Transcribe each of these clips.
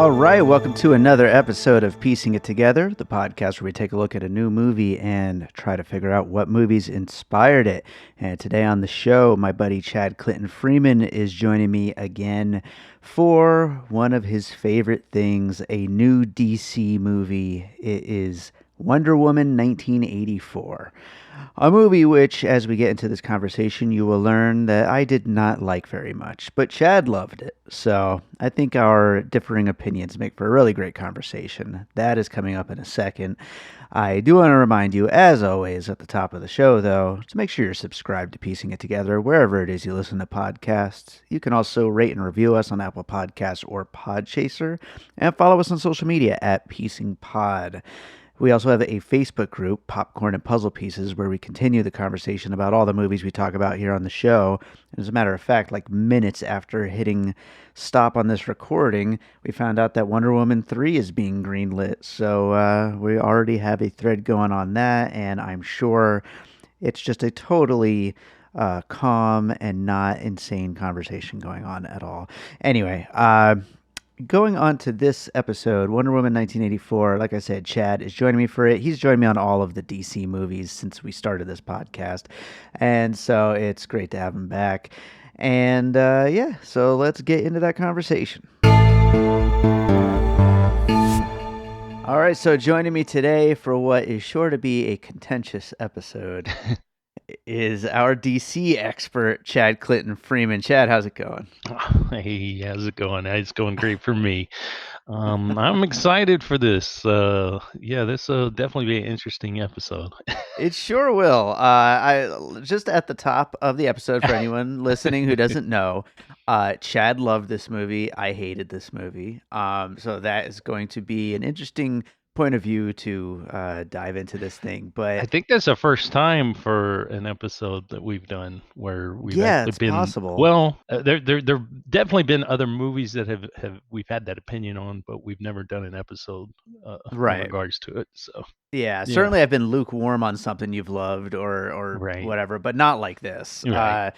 All right, welcome to another episode of Piecing It Together, the podcast where we take a look at a new movie and try to figure out what movies inspired it. And today on the show, my buddy Chad Clinton Freeman is joining me again for one of his favorite things, a new DC movie. It is Wonder Woman 1984. A movie which, as we get into this conversation, you will learn that I did not like very much, but Chad loved it. So I think our differing opinions make for a really great conversation. That is coming up in a second. I do want to remind you, as always, at the top of the show, though, to make sure you're subscribed to Piecing It Together wherever it is you listen to podcasts. You can also rate and review us on Apple Podcasts or Podchaser, and follow us on social media at Piecing Pod. We also have a Facebook group, Popcorn and Puzzle Pieces, where we continue the conversation about all the movies we talk about here on the show. And as a matter of fact, like minutes after hitting stop on this recording, we found out that Wonder Woman 3 is being greenlit. So we already have a thread going on that, and I'm sure it's just a totally calm and not insane conversation going on at all. Anyway, going on to this episode, Wonder Woman 1984, like I said, Chad is joining me for it. He's joined me on all of the DC movies since we started this podcast. And so it's great to have him back. And yeah, so let's get into that conversation. All right, so joining me today for what is sure to be a contentious episode is our DC expert, Chad Clinton Freeman. Chad, how's it going? Hey, how's it going? It's going great for me. I'm excited for this. This will definitely be an interesting episode. It sure will. I just at the top of the episode for anyone listening who doesn't know, Chad loved this movie. I hated this movie. So that is going to be an interesting point of view to dive into this thing. I But think that's the first time for an episode that we've done where we've yeah, actually it's been. possible. Well, there definitely been other movies that have we've had that opinion on, but we've never done an episode in Right. regards to it. So Yeah, yeah, certainly I've been lukewarm on something you've loved or right, whatever, but not like this. right.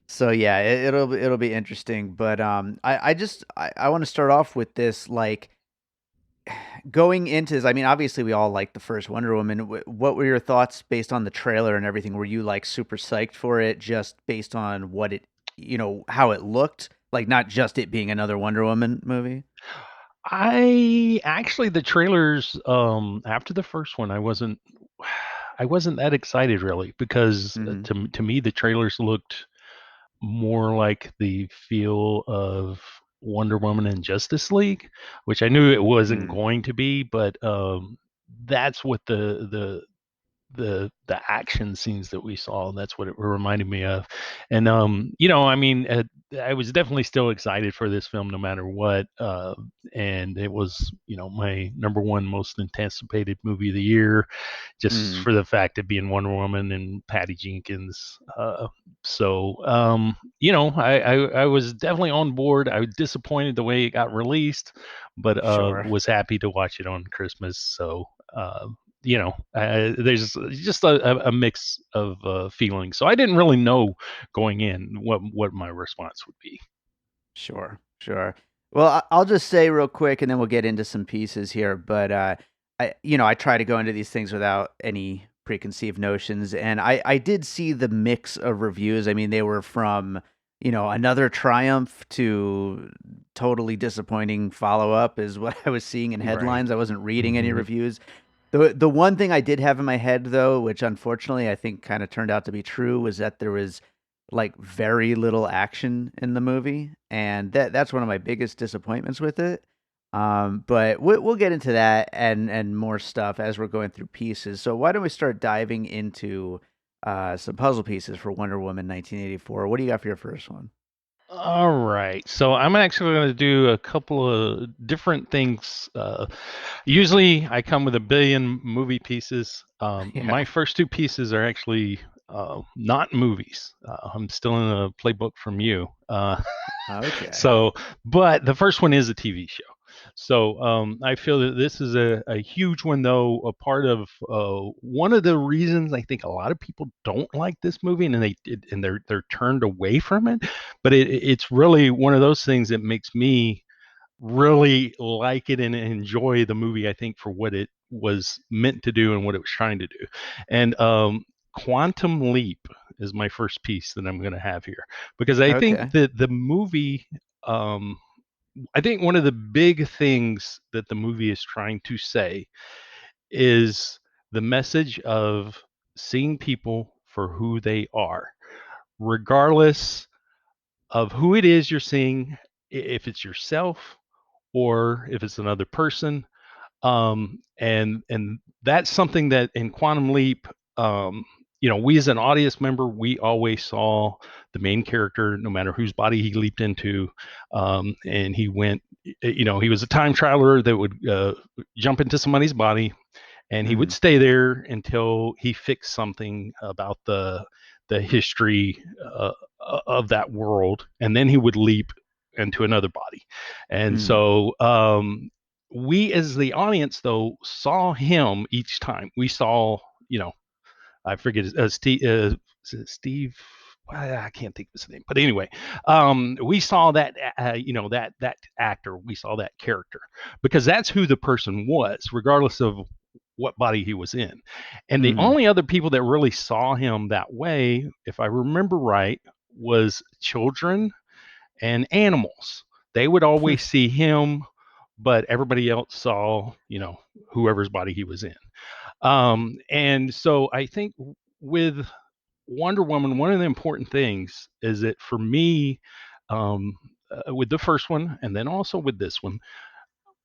So yeah, it'll be interesting. But I want to start off with this, like, going into this. I mean, obviously we all liked the first Wonder Woman. What were your thoughts based on the trailer and everything? Were you like super psyched for it just based on what it, how it looked? Like, not just it being another Wonder Woman movie? I actually the trailers after the first one I wasn't that excited really because Hmm. to me the trailers looked more like the feel of Wonder Woman and Justice League, which I knew it wasn't Mm. going to be, but that's what the action scenes that we saw, that's what it reminded me of. And I mean, I was definitely still excited for this film no matter what. And it was, my number one most anticipated movie of the year, just Mm. for the fact of being Wonder Woman and Patty Jenkins. I was definitely on board. I was disappointed the way it got released, but Sure. was happy to watch it on Christmas. So there's just a mix of feelings. So I didn't really know going in what my response would be. Sure, sure. Well, I'll just say real quick, and then we'll get into some pieces here. But I try to go into these things without any preconceived notions, and I did see the mix of reviews. I mean, they were from another triumph to totally disappointing follow up is what I was seeing in Right. headlines. I wasn't reading any Hmm. reviews. The one thing I did have in my head, though, which unfortunately I think kind of turned out to be true, was that there was like very little action in the movie, and that's one of my biggest disappointments with it. But we'll get into that and more stuff as we're going through pieces. So why don't we start diving into some puzzle pieces for Wonder Woman 1984? What do you got for your first one? All right. So I'm actually going to do a couple of different things. Usually I come with a billion movie pieces. Yeah. My first two pieces are actually not movies. I'm still in a playbook from you. Okay. But the first one is a TV show. So I feel that this is a huge one, though, a part of one of the reasons I think a lot of people don't like this movie, and they're turned away from it. But it's really one of those things that makes me really like it and enjoy the movie, I think, for what it was meant to do and what it was trying to do. And Quantum Leap is my first piece that I'm going to have here, because I think Okay. that the movie, um, I think one of the big things that the movie is trying to say is the message of seeing people for who they are, regardless of who it is you're seeing, if it's yourself or if it's another person. And that's something that in Quantum Leap, um, we as an audience member, we always saw the main character, no matter whose body he leaped into, and he went. He was a time traveler that would jump into somebody's body, and he would Mm, stay there until he fixed something about the history of that world, and then he would leap into another body. And mm, so we as the audience though saw him each time. We saw, I forget Steve. I can't think of his name, but anyway, we saw that that actor. We saw that character because that's who the person was, regardless of what body he was in. And the mm. only other people that really saw him that way, if I remember right, was children and animals. They would always see him, but everybody else saw, whoever's body he was in. And so I think with Wonder Woman, one of the important things is that for me, with the first one, and then also with this one,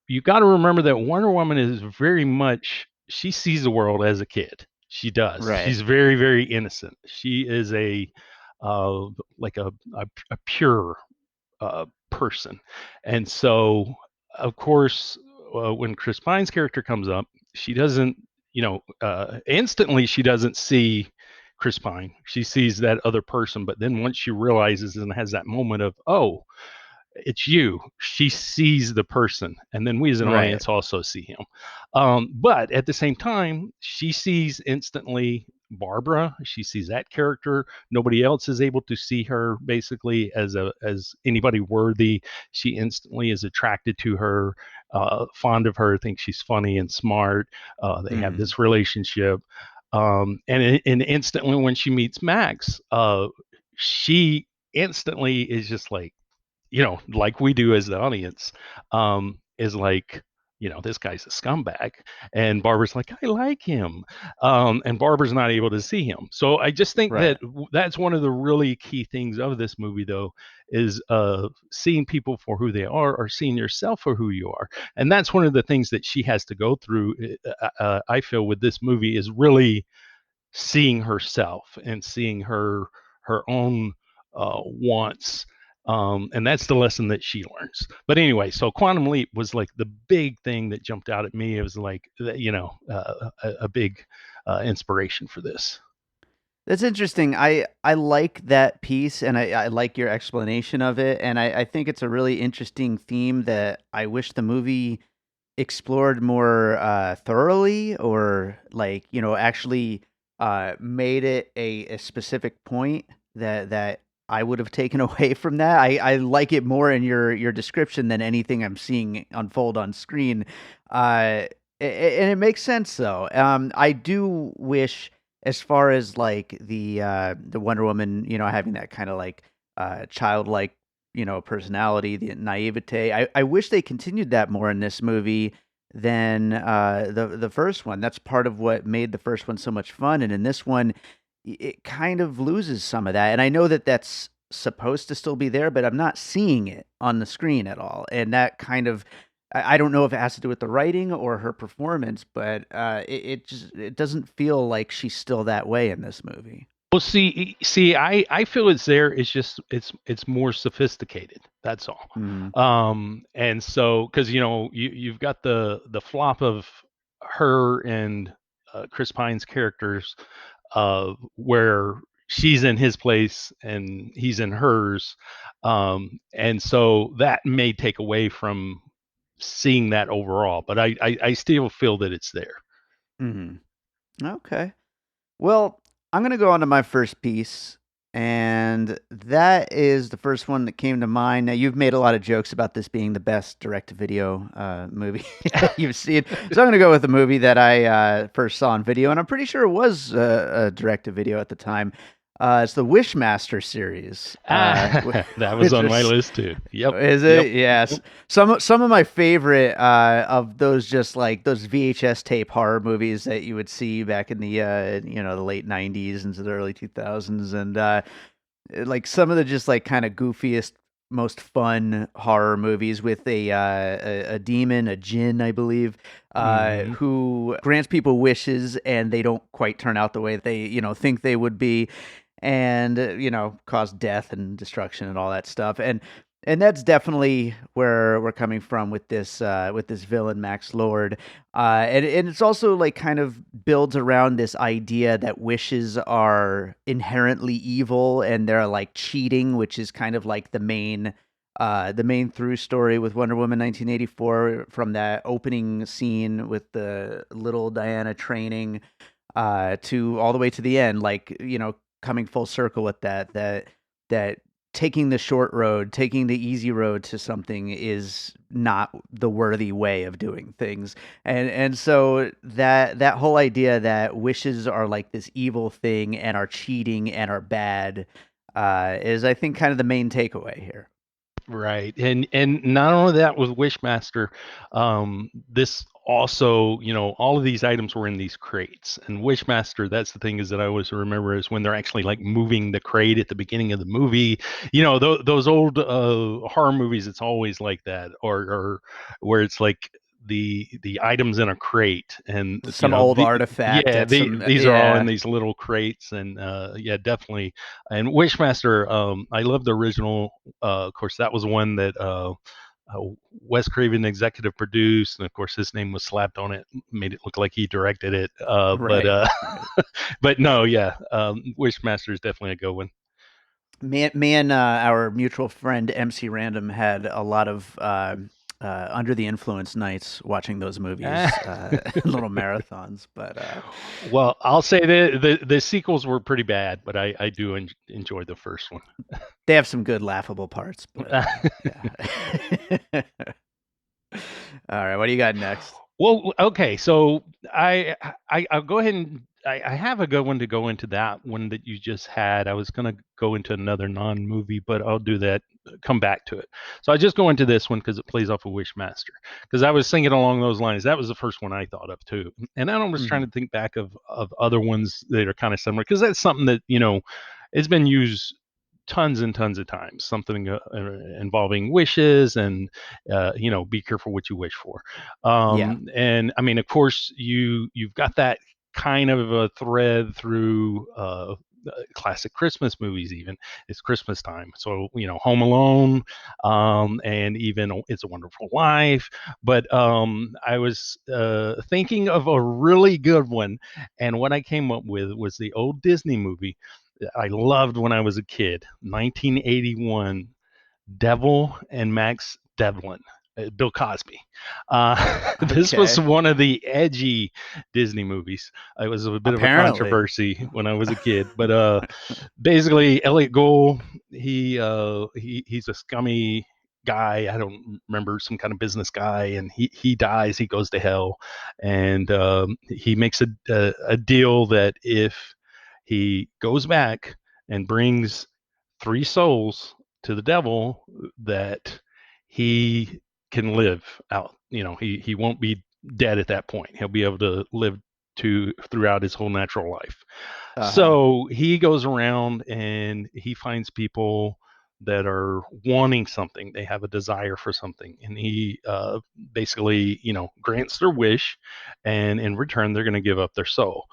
you got to remember that Wonder Woman is very much, she sees the world as a kid. She does. Right. She's very, very innocent. She is uh, like a pure person. And so, of course, when Chris Pine's character comes up, she doesn't, instantly she doesn't see Chris Pine. She sees that other person. But then once she realizes and has that moment of, oh, it's you, she sees the person, and then we as an Right. audience also see him. But at the same time, she sees instantly Barbara. She sees that character. Nobody else is able to see her basically as anybody worthy. She instantly is attracted to her, fond of her, thinks she's funny and smart. They have Mm, this relationship. And instantly when she meets Max, she instantly is just like, like we do as the audience, is like, this guy's a scumbag. And Barbara's like, I like him. And Barbara's not able to see him. So I just think that right. that's one of the really key things of this movie, though, is seeing people for who they are or seeing yourself for who you are. And that's one of the things that she has to go through, I feel, with this movie, is really seeing herself and seeing her own wants, and that's the lesson that she learns. But anyway, so Quantum Leap was like the big thing that jumped out at me. It was like, a big inspiration for this. That's interesting. I like that piece, and I like your explanation of it, and I think it's a really interesting theme that I wish the movie explored more thoroughly, or like, actually made it a specific point that I would have taken away from that. I like it more in your description than anything I'm seeing unfold on screen. And it makes sense though. I do wish, as far as like the Wonder Woman, having that kind of like childlike, personality, the naivete. I wish they continued that more in this movie than the first one. That's part of what made the first one so much fun, and in this one, it kind of loses some of that. And I know that that's supposed to still be there, but I'm not seeing it on the screen at all. And that kind of, I don't know if it has to do with the writing or her performance, but it doesn't feel like she's still that way in this movie. Well, see, I feel it's there. It's just it's more sophisticated. That's all. Mm, And so, because you've got the flop of her and Chris Pine's characters, where she's in his place and he's in hers, and so that may take away from seeing that overall. But I still feel that it's there. mhm. Okay. Well, I'm gonna go on to my first piece, And that is the first one that came to mind. Now, you've made a lot of jokes about this being the best direct-to-video movie you've seen. So I'm going to go with a movie that I first saw on video, and I'm pretty sure it was a direct-to-video at the time. It's the Wishmaster series, That was which on my is list too. Yep. is Yep. it? Yes. Yep. Some of my favorite of those, just like those VHS tape horror movies that you would see back in the the late '90s into the early 2000s, and like some of the just like kind of goofiest, most fun horror movies with a demon, a jinn, I believe, Hmm. who grants people wishes and they don't quite turn out the way they think they would be, and cause death and destruction and all that stuff. And that's definitely where we're coming from with this villain Max Lord, and it's also like kind of builds around this idea that wishes are inherently evil and they're like cheating, which is kind of like the main through story with Wonder Woman 1984, from that opening scene with the little Diana training to all the way to the end, like coming full circle with that taking the short road, taking the easy road to something is not the worthy way of doing things. And so that whole idea that wishes are like this evil thing and are cheating and are bad is, I think, kind of the main takeaway here. Right. And not only that with Wishmaster, this also, all of these items were in these crates. And Wishmaster, that's the thing is that I always remember is when they're actually like moving the crate at the beginning of the movie. Those old horror movies, it's always like that, or where it's like the items in a crate, and Some old the artifact yeah, at some these are all in yeah, these little crates, and yeah, definitely. And Wishmaster, I love the original. Of course, that was one that uh, Wes Craven executive produced, and of course, his name was slapped on it, made it look like he directed it. right, right. But no, yeah, Wishmaster is definitely a good one. Me and our mutual friend MC Random had a lot of under the influence nights watching those movies, little marathons. But Well, I'll say the sequels were pretty bad, but I do enjoy the first one. they have some good laughable parts. But yeah. All right, what do you got next? Well, okay, so I'll go ahead and I have a good one to go into that one that you just had. I was gonna go into another non-movie, but I'll do that. Come back to it. So I just go into this one because it plays off of Wishmaster. Because I was thinking along those lines. That was the first one I thought of too. And then I was trying Mhm. to think back of other ones that are kind of similar because that's something that it's been used tons and tons of times. Something involving wishes and be careful what you wish for. Yeah. And I mean, of course, you've got that kind of a thread through classic Christmas movies. Even it's Christmas time, so Home Alone, and even It's a Wonderful Life. But I was thinking of a really good one, and what I came up with was the old Disney movie I loved when I was a kid, 1981, Devil and Max Devlin, Bill Cosby. This was Okay. one of the edgy Disney movies. It was a bit of a Apparently. controversy when I was a kid, but basically, Elliot Gould, he's a scummy guy. I don't remember, some kind of business guy, and he dies. He goes to hell, and he makes a deal that if he goes back and brings three souls to the devil, that he can live out. He won't be dead at that point. He'll be able to live to throughout his whole natural life. Uh-huh. So he goes around and he finds people that are wanting something. They have a desire for something, and he basically, grants their wish, and in return, they're going to give up their soul.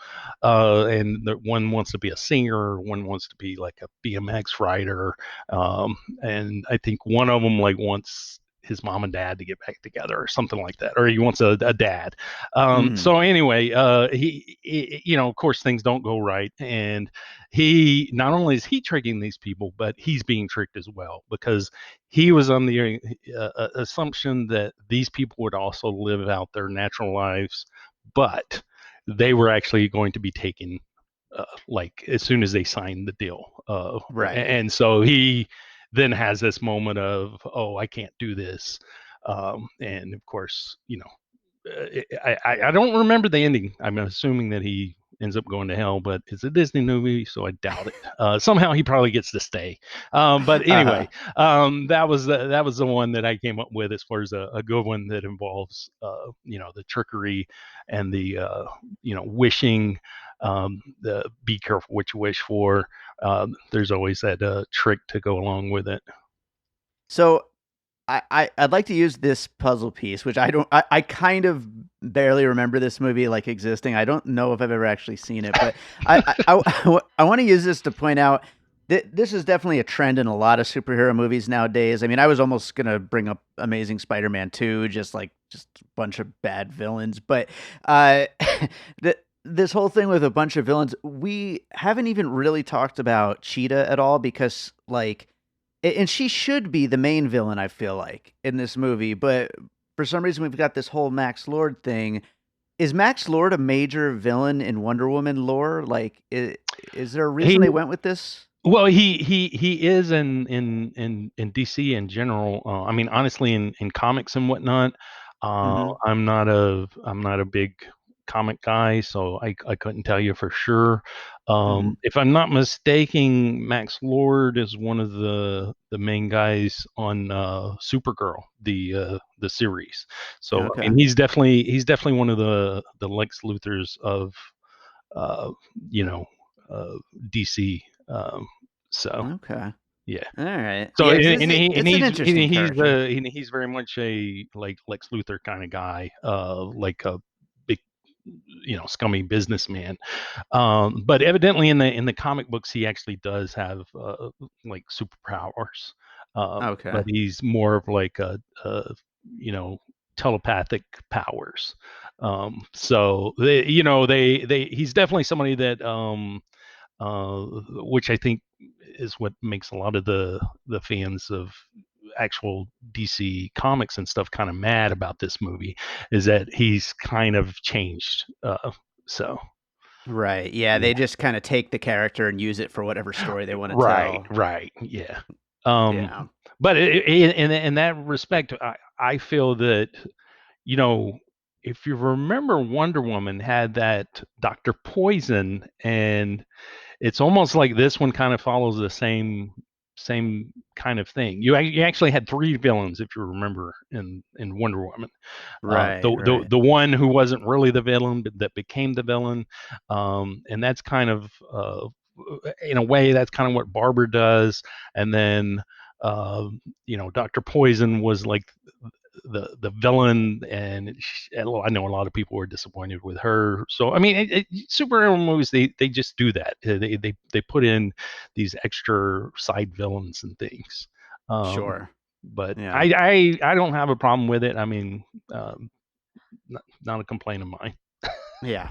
And one wants to be a singer, one wants to be like a BMX rider, and I think one of them like wants his mom and dad to get back together or something like that, or he wants a dad. Mhm. So anyway, of course, things don't go right, and he not only is he tricking these people, but he's being tricked as well because he was on the assumption that these people would also live out their natural lives, but they were actually going to be taken like as soon as they signed the deal. Right. And so he then has this moment of, oh, I can't do this. And of course, I don't remember the ending. I'm assuming that he ends up going to hell, but it's a Disney movie, so I doubt it. Somehow he probably gets to stay. But Uh-huh. anyway, that was the one that I came up with as far as a good one that involves the trickery and the wishing. The be careful what you wish for. There's always that trick to go along with it. So I'd like to use this puzzle piece, which I kind of barely remember this movie like existing. I don't know if I've ever actually seen it, but I want to use this to point out that this is definitely a trend in a lot of superhero movies nowadays. I mean, I was almost gonna bring up Amazing Spider-Man 2, just a bunch of bad villains, but uh, this whole thing with a bunch of villains, we haven't even really talked about Cheetah at all because and she should be the main villain, I feel like, in this movie, but for some reason we've got this whole Max Lord thing. Is Max Lord a major villain in Wonder Woman lore? Like, is there a He reason they went with this? Well, he is in DC in general. I mean, honestly, in comics and whatnot, Mhm. I'm not a big comic guy, so I couldn't tell you for sure. Mhm. If I'm not mistaken, Max Lord is one of the main guys on Supergirl, the series. So I Okay. mean, he's definitely one of the Lex Luthors of uh, you know, uh, DC. So Okay. yeah. All right. So Yeah, 'cause and it's an interesting character. he's very much a like Lex Luthor kind of guy, like a big, scummy businessman. But evidently in the comic books, he actually does have like superpowers. But Okay. he's more of like a you know telepathic powers. So he's definitely somebody that which I think is what makes a lot of the fans of actual DC comics and stuff kind of mad about this movie, is that he's kind of changed. So Right. Yeah, yeah, they just kind of take the character and use it for whatever story they want to right, tell. right, yeah. Yeah. But in that respect, I feel that you know if you remember, Wonder Woman had that Dr. Poison, and it's almost like this one kind of follows the same kind of thing. You actually had three villains, if you remember, in Wonder Woman. Right, right. The one who wasn't really the villain, but that became the villain, and that's kind of in a way that's kind of what Barber does. And then Dr. Poison was like the villain, and I know a lot of people were disappointed with her. So I mean, superhero movies, they just do that. They put in these extra side villains and things. Sure. But Yeah. I don't have a problem with it. I mean, um, not a complaint of mine. Yeah.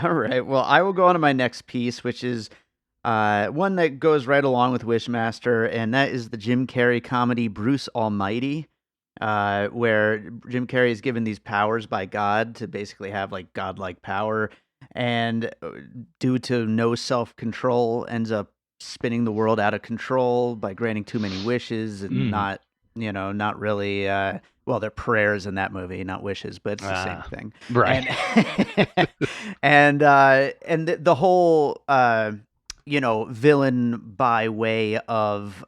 All right. Well, I will go on to my next piece, which is one that goes right along with Wishmaster, and that is the Jim Carrey comedy Bruce Almighty, where Jim Carrey is given these powers by God to basically have like godlike power, and due to no self control, ends up spinning the world out of control by granting too many wishes and Mm, not really. Well, they're prayers in that movie, not wishes, but it's the same thing. right. And and the whole villain by way of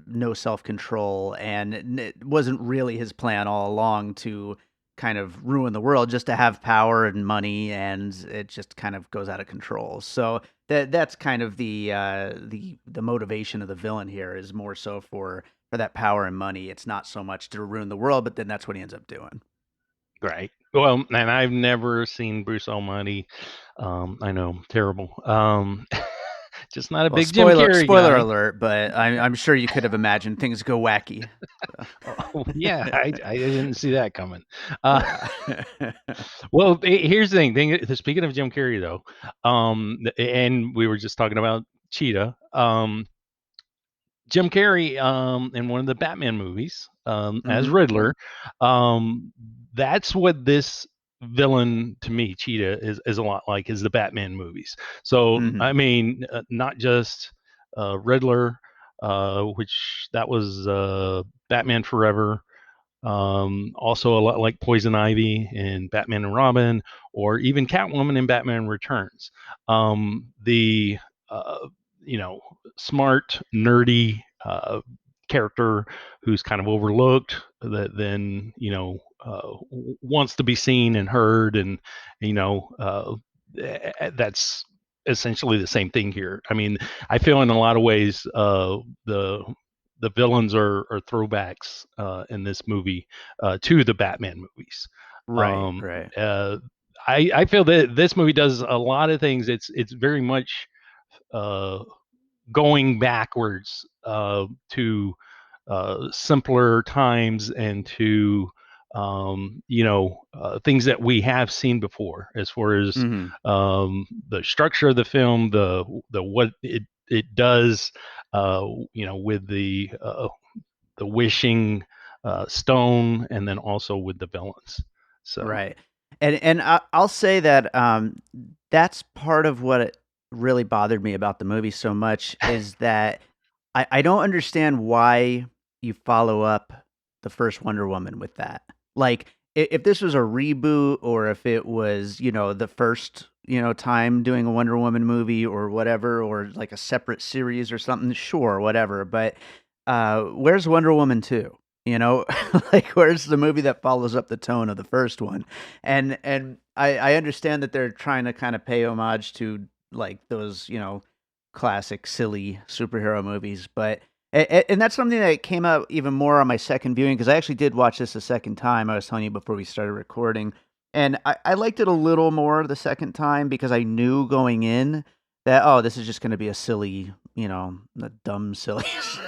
no self-control, and it wasn't really his plan all along to kind of ruin the world, just to have power and money, and it just kind of goes out of control. So that's kind of the motivation of the villain here, is more so for that power and money. It's not so much to ruin the world, but then that's what he ends up doing. Right. Well, and I've never seen Bruce Almighty. I know, terrible. Just not a Well, big Jim Carrey spoiler guy. alert, but I'm sure you could have imagined things go wacky. So, Oh, yeah, I didn't see that coming. Uh, yeah. well, here's the thing. Speaking of Jim Carrey, though, and we were just talking about Cheetah. Jim Carrey, in one of the Batman movies, as Hmm. Riddler, um, that's what this villain to me, Cheetah, is a lot like is the Batman movies. So I Hmm. mean, not just Riddler, which that was Batman Forever. Also, a lot like Poison Ivy in Batman and Robin, or even Catwoman in Batman Returns. The uh, you know smart, nerdy character who's kind of overlooked that then wants to be seen and heard, and that's essentially the same thing here. I mean, I feel in a lot of ways the villains are throwbacks in this movie to the Batman movies. Right, Um, right. uh, I feel that this movie does a lot of things. It's very much uh, going backwards to simpler times and to things that we have seen before, as far as Hmm. the structure of the film, the what it does, uh, with the wishing stone, and then also with the villains. So Right. And I'll say that that's part of what it really bothered me about the movie so much is that I don't understand why you follow up the first Wonder Woman with that. Like, if this was a reboot or if it was, the first, time doing a Wonder Woman movie or whatever, or like a separate series or something, sure, whatever. But where's Wonder Woman 2? You know, like where's the movie that follows up the tone of the first one? And I understand that they're trying to kind of pay homage to like those, classic silly superhero movies, but and that's something that came out even more on my second viewing because I actually did watch this a second time. I was telling you before we started recording, and I liked it a little more the second time because I knew going in that, oh, this is just going to be a silly, a dumb, silly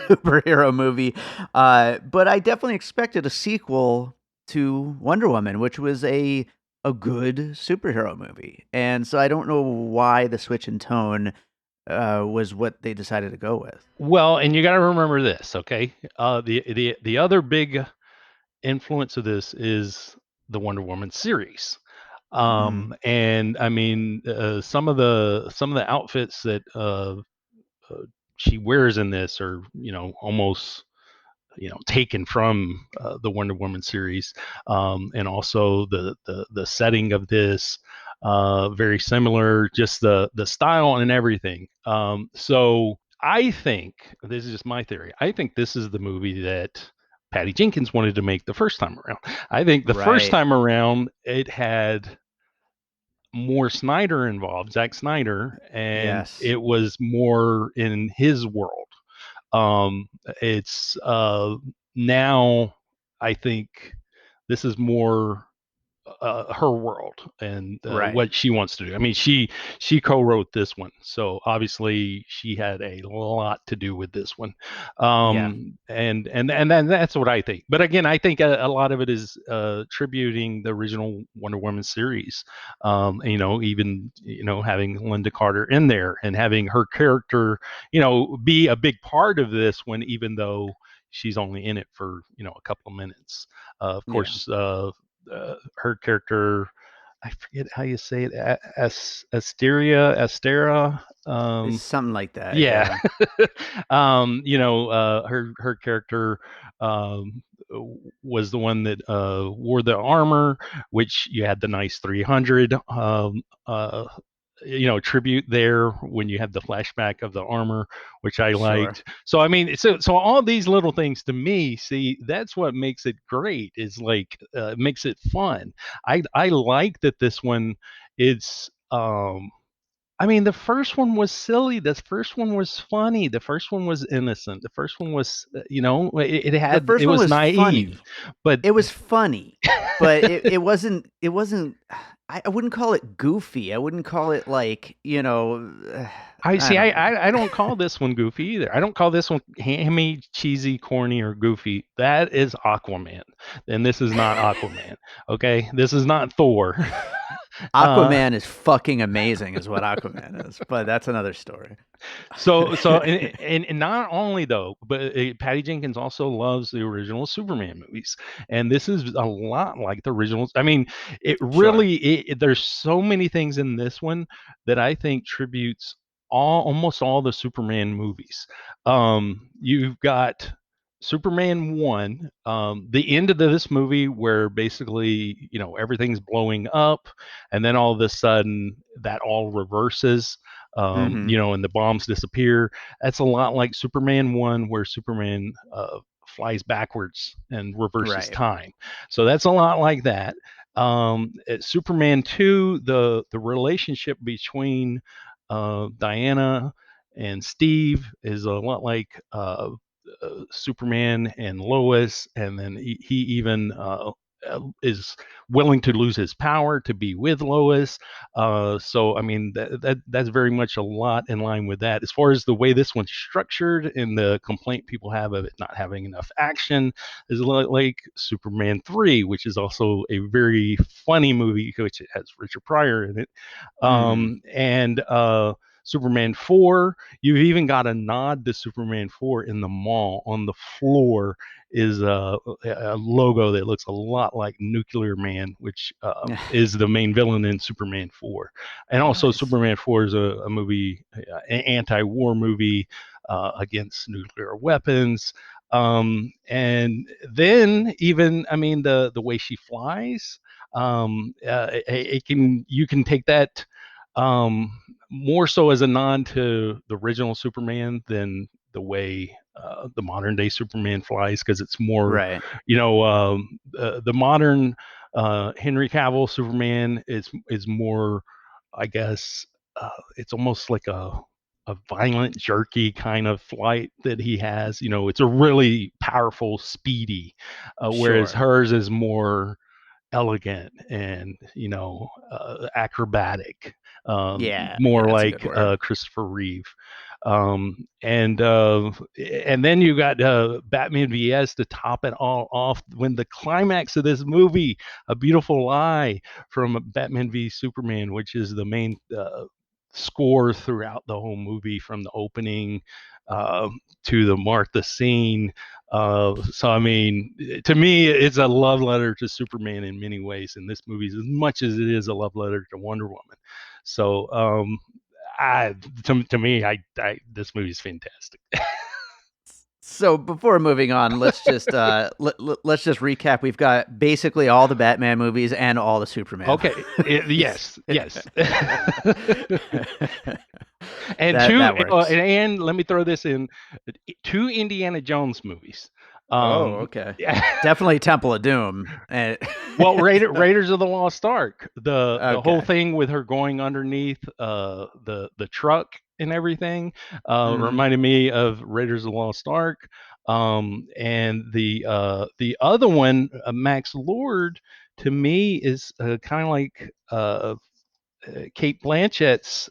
superhero movie. But I definitely expected a sequel to Wonder Woman, which was a good superhero movie, and so I don't know why the switch in tone was what they decided to go with. well, and you got to remember this, okay? The other big influence of this is the Wonder Woman series. Mm. And I mean, some of the outfits that uh, she wears in this are, almost, taken from the Wonder Woman series, and also the setting of this, very similar, just the style and everything. So I think this is just my theory. I think this is the movie that Patty Jenkins wanted to make the first time around. I think the first Right. time around it had more Snyder involved, Zack Snyder, and Yes. it was more in his world. It's now I think this is more her world and Right. what she wants to do. I mean, she co-wrote this one, so obviously she had a lot to do with this one. Yeah. And then that's what I think. But again, I think a lot of it is tributing the original Wonder Woman series. Even having Linda Carter in there and having her character, be a big part of this one, even though she's only in it for a couple of minutes. Of Yeah. course, her character, I forget how you say it, Astera. It's something like that. Yeah. Yeah. Her character um, was the one that wore the armor, which you had the nice 300 tribute there when you had the flashback of the armor, which I Sure. liked. So I mean, so all these little things to me, see, that's what makes it great. Is like makes it fun. I like that this one is. I mean, the first one was silly. The first one was funny. The first one was innocent. The first one was, The it first one was was naive, funny. but It was funny, but it wasn't I wouldn't call it goofy. I wouldn't call it like, I I see. don't know. I don't call this one goofy either. I don't call this one hammy, cheesy, corny, or goofy. That is Aquaman, and this is not Aquaman. Okay, this is not Thor. Uh, Aquaman is fucking amazing, is what Aquaman is. But that's another story. and not only though, but Patty Jenkins also loves the original Superman movies, and this is a lot like the originals. I mean, it Sure. really there's so many things in this one that I think tributes almost all the Superman movies. You've got Superman 1, the end of this movie where basically, everything's blowing up, and then all of a sudden that all reverses, Mm-hmm. and the bombs disappear. That's a lot like Superman 1, where Superman flies backwards and reverses Right. time. So that's a lot like that. Superman 2, the relationship between Diana and Steve is a lot like Superman and Lois, and then he even is willing to lose his power to be with Lois. So I mean that's very much a lot in line with that. As far as the way this one's structured and the complaint people have of it not having enough action is like Superman 3, which is also a very funny movie which has Richard Pryor in it. Mm-hmm. And Superman 4, you've even got a nod to Superman 4 in the mall. On the floor is a logo that looks a lot like Nuclear Man, which is the main villain in Superman 4. And also, Nice. Superman 4 is a movie, an anti-war movie against nuclear weapons. And then even, I mean, the way she flies, you can take that um, more so as a nod to the original Superman than the way the modern day Superman flies, because it's more, Right. the modern Henry Cavill Superman is more, I guess, it's almost like a violent, jerky kind of flight that he has. It's a really powerful, speedy, whereas Sure. hers is more elegant and acrobatic, Yeah. Yeah, more that's a good like word. Christopher Reeve. And then you got Batman vs to top it all off, when the climax of this movie, A Beautiful Lie from Batman v Superman, which is the main score throughout the whole movie, from the opening uh, to the Martha scene. So I mean, to me, it's a love letter to Superman in many ways, and this movie, as much as it is a love letter to Wonder Woman. So, I to me, this movie is fantastic. So before moving on, let's just recap. We've got basically all the Batman movies and all the Superman Okay, movies. yes, yes. And That works. and let me throw this in, two Indiana Jones movies. Oh, Um, okay. yeah. Definitely Temple of Doom. And Well, Raiders of the Lost Ark, the whole okay. thing with her going underneath the truck and everything, Hmm. reminded me of Raiders of the Lost Ark. And the other one, Max Lord, to me is kind of like Kate Blanchett's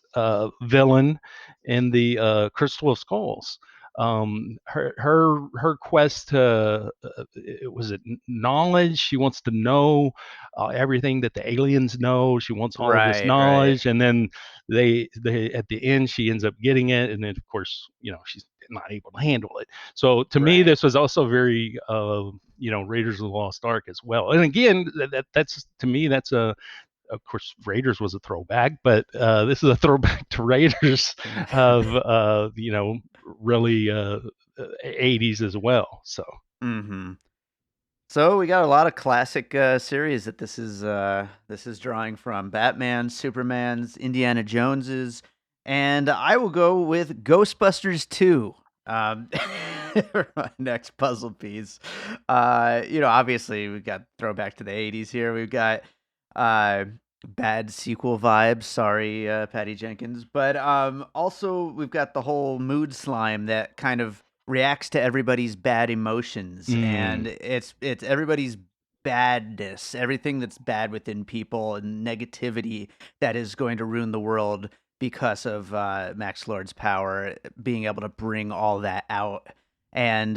villain in the Crystal of Skulls. Her quest to, was it knowledge? She wants to know everything that the aliens know. She wants all of this Right, right, knowledge, and then they at the end she ends up getting it, and then of course she's not able to handle it. So to me, right. this was also very Raiders of the Lost Ark as well. And again, that's to me that's a, of course, Raiders was a throwback, but this is a throwback to Raiders of really 80s as well. So Hmm. So we got a lot of classic series that this is drawing from: Batman, Superman's, Indiana Jones's, and I will go with Ghostbusters 2. Um, for my next puzzle piece. Obviously we've got throwback to the 80s here. We've got uh, bad sequel vibes. Sorry, Patty Jenkins, but also we've got the whole mood slime that kind of reacts to everybody's bad emotions, and mm, it's everybody's badness, everything that's bad within people and negativity that is going to ruin the world because of Max Lord's power, being able to bring all that out and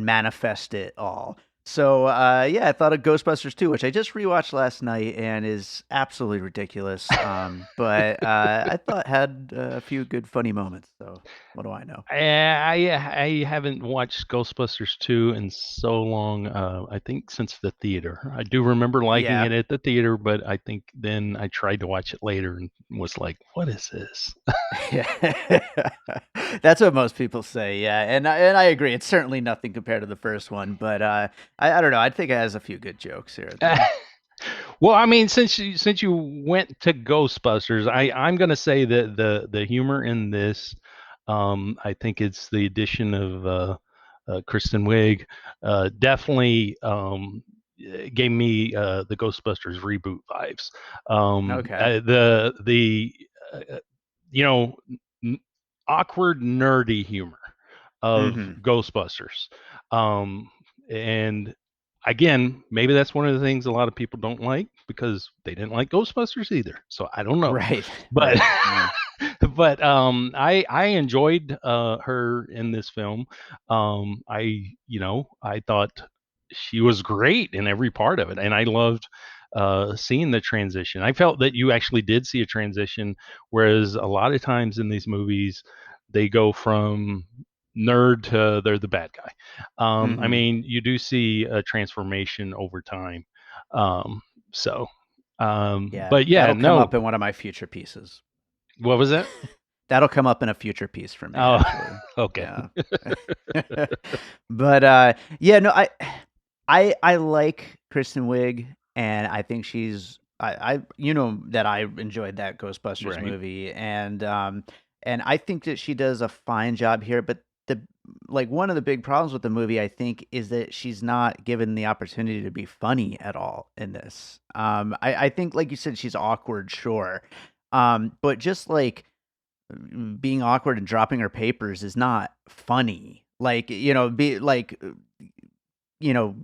manifest it all. So yeah, I thought of Ghostbusters 2, which I just rewatched last night and is absolutely ridiculous. But I thought had a few good funny moments. So what do I know? I haven't watched Ghostbusters 2 in so long. I think since the theater. I do remember liking Yeah. it at the theater, but I think then I tried to watch it later and was like, "What is this?" Yeah. That's what most people say. Yeah, and I agree. It's certainly nothing compared to the first one, but I don't know. I think it has a few good jokes here and there. Well, I mean, since you went to Ghostbusters, I'm gonna say that the humor in this, I think it's the addition of Kristen Wiig, definitely gave me the Ghostbusters reboot vibes. Okay. The uh, you know n- awkward nerdy humor of Mm-hmm. Ghostbusters, um, and again, maybe that's one of the things a lot of people don't like because they didn't like Ghostbusters either. So I don't know, Right. but Right. Yeah. but I enjoyed her in this film. I thought she was great in every part of it, and I loved seeing the transition. I felt that you actually did see a transition, whereas a lot of times in these movies they go from nerd to they're the bad guy. I Mm-hmm. mean, you do see a transformation over time. Um, so, Yeah. but yeah, That'll come no. up in one of my future pieces. What was it? That'll come up in a future piece for me, Oh, actually. okay. Yeah. But yeah, no, I like Kristen Wiig, and I think I you know that I enjoyed that Ghostbusters Right. movie, and I think that she does a fine job here. But the like one of the big problems with the movie, I think, is that she's not given the opportunity to be funny at all in this. I think, like you said, she's awkward, sure, but just like being awkward and dropping her papers is not funny. Like, be like, you know,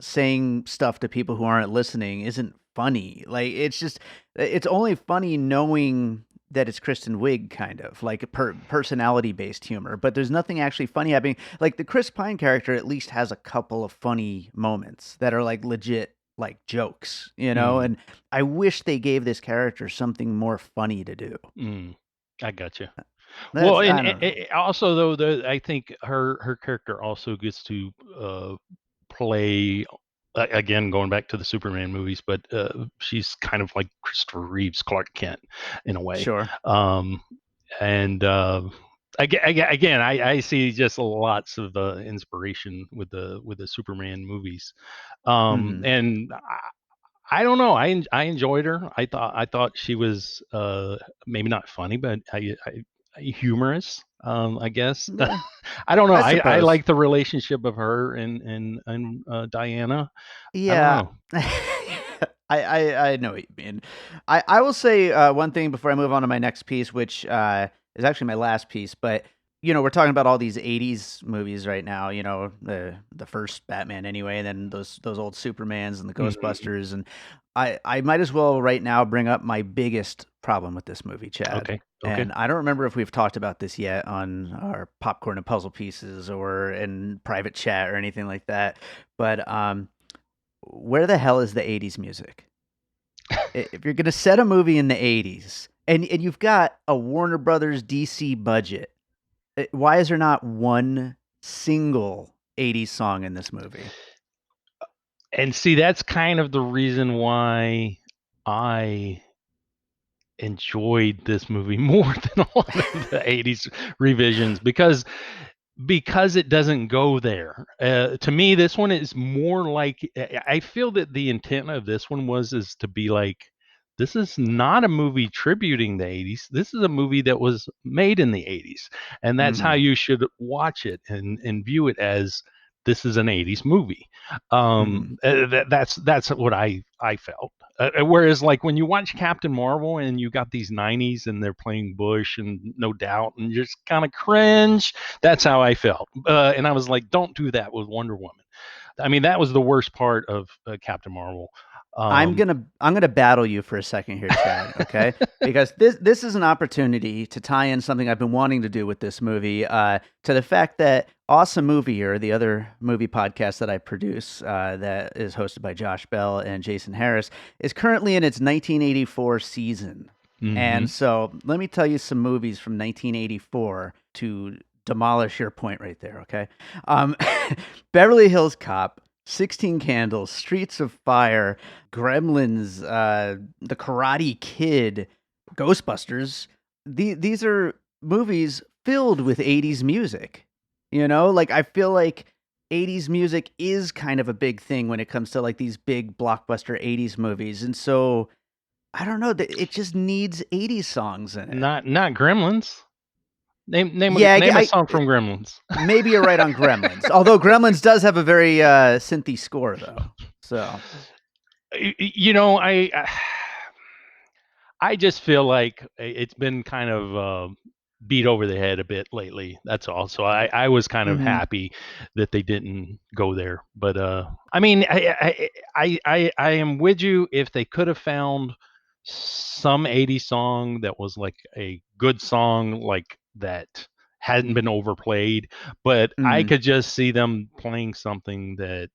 saying stuff to people who aren't listening isn't funny. Like, it's only funny knowing that it's Kristen Wiig, kind of like a personality based humor, but there's nothing actually funny happening. Like the Chris Pine character at least has a couple of funny moments that are like legit like jokes, Mm, and I wish they gave this character something more funny to do. mm. I got you. Well, That's and I don't know. also though, I think her character also gets to play again going back to the Superman movies, but she's kind of like Christopher Reeve's Clark Kent in a way. Sure. Um, and again, I see just lots of inspiration with the Superman movies. Mhm. And I don't know. I enjoyed her. I thought she was maybe not funny, but humorous. I guess. Yeah, I don't know. I I suppose. like the relationship of her and Diana. I don't Yeah. know. I know what you mean. I will say, one thing before I move on to my next piece, which, is actually my last piece, but, we're talking about all these '80s movies right now, the first Batman anyway, and then those old Supermans and the Mhm. Ghostbusters, and I might as well right now bring up my biggest problem with this movie, Chad. Okay. Okay. And I don't remember if we've talked about this yet on our popcorn and puzzle pieces or in private chat or anything like that, but, where the hell is the '80s music? If you're gonna set a movie in the '80s and you've got a Warner Brothers DC budget, why is there not one single '80s song in this movie? And see, that's kind of the reason why I enjoyed this movie more than a lot of the 80s revisions because it doesn't go there. To me, this one is more like I feel that the intent of this one is to be like, this is not a movie tributing the 80s. This is a movie that was made in the 80s, and that's how Mhm. you should watch it and view it as this is an 80s movie. Mhm. That's what I felt. Whereas, like when you watch Captain Marvel and you got these '90s and they're playing Bush and No Doubt, and you're just kind of cringe. That's how I felt. And I was like, don't do that with Wonder Woman. I mean, that was the worst part of Captain Marvel. I'm Um, gonna battle you for a second here, Chad. Okay, because this is an opportunity to tie in something I've been wanting to do with this movie to the fact that Awesome Movie, or the other movie podcast that I produce, that is hosted by Josh Bell and Jason Harris, is currently in its 1984 season. And mhm. so let me tell you some movies from 1984 to demolish your point right there. Okay, um, Beverly Hills Cop, 16 Candles, Streets of Fire, Gremlins, The Karate Kid, Ghostbusters. These are movies filled with 80s music. You know, like I feel like 80s music is kind of a big thing when it comes to like these big blockbuster 80s movies. And so I don't know, it just needs 80s songs in it. Not Gremlins. Yeah, Name a song from Gremlins. maybe you're right on Gremlins. Although Gremlins does have a very synthy score though. So, You know, I just feel like it's been kind of beat over the head a bit lately. That's all. So I was kind of mhm. happy that they didn't go there. But I mean, I am with you. If they could have found some 80s song that was like a good song, like that hadn't been overplayed, but I Mhm. could just see them playing something that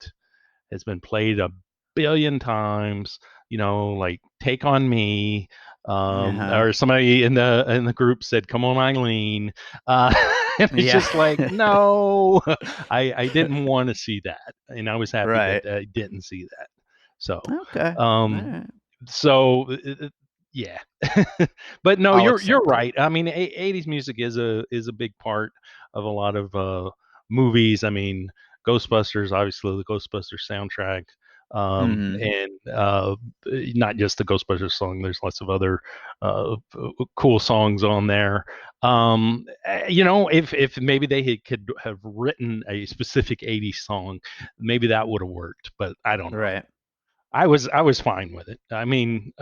has been played a billion times, like "Take on Me," Uh-huh. or somebody in the group said, "Come on, Eileen," uh, and it's Yeah. just like, no, I didn't want to see that, and I was happy that Right. I didn't see that. So, Okay. um, Alright. so yeah, but no, I'll you're accept it. right. I mean, 80s music is a big part of a lot of movies. I mean, Ghostbusters, obviously the Ghostbusters soundtrack, Mhm. and not just the Ghostbusters song. There's lots of other cool songs on there. If maybe could have written a specific '80s song, maybe that would have worked. But I don't know. Right. I was fine with it. I mean,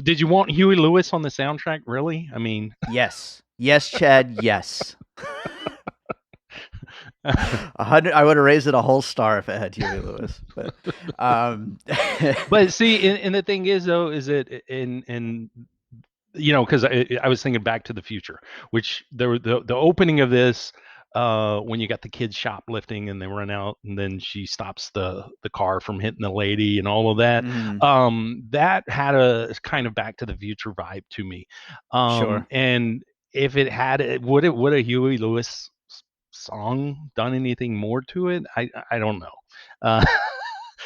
did you want Huey Lewis on the soundtrack? Really? I mean, Yes. Yes, Chad, yes. 100. I would have raised it a whole star if it had Huey Lewis, but, um but see, and the thing is though, is that in because I was thinking Back to the Future, which the opening of this, when you got the kids shoplifting and they run out, and then she stops the car from hitting the lady and all of that. Mhm. That had a kind of Back to the Future vibe to me. Sure. And if it had it, would a Huey Lewis song done anything more to it? I don't know.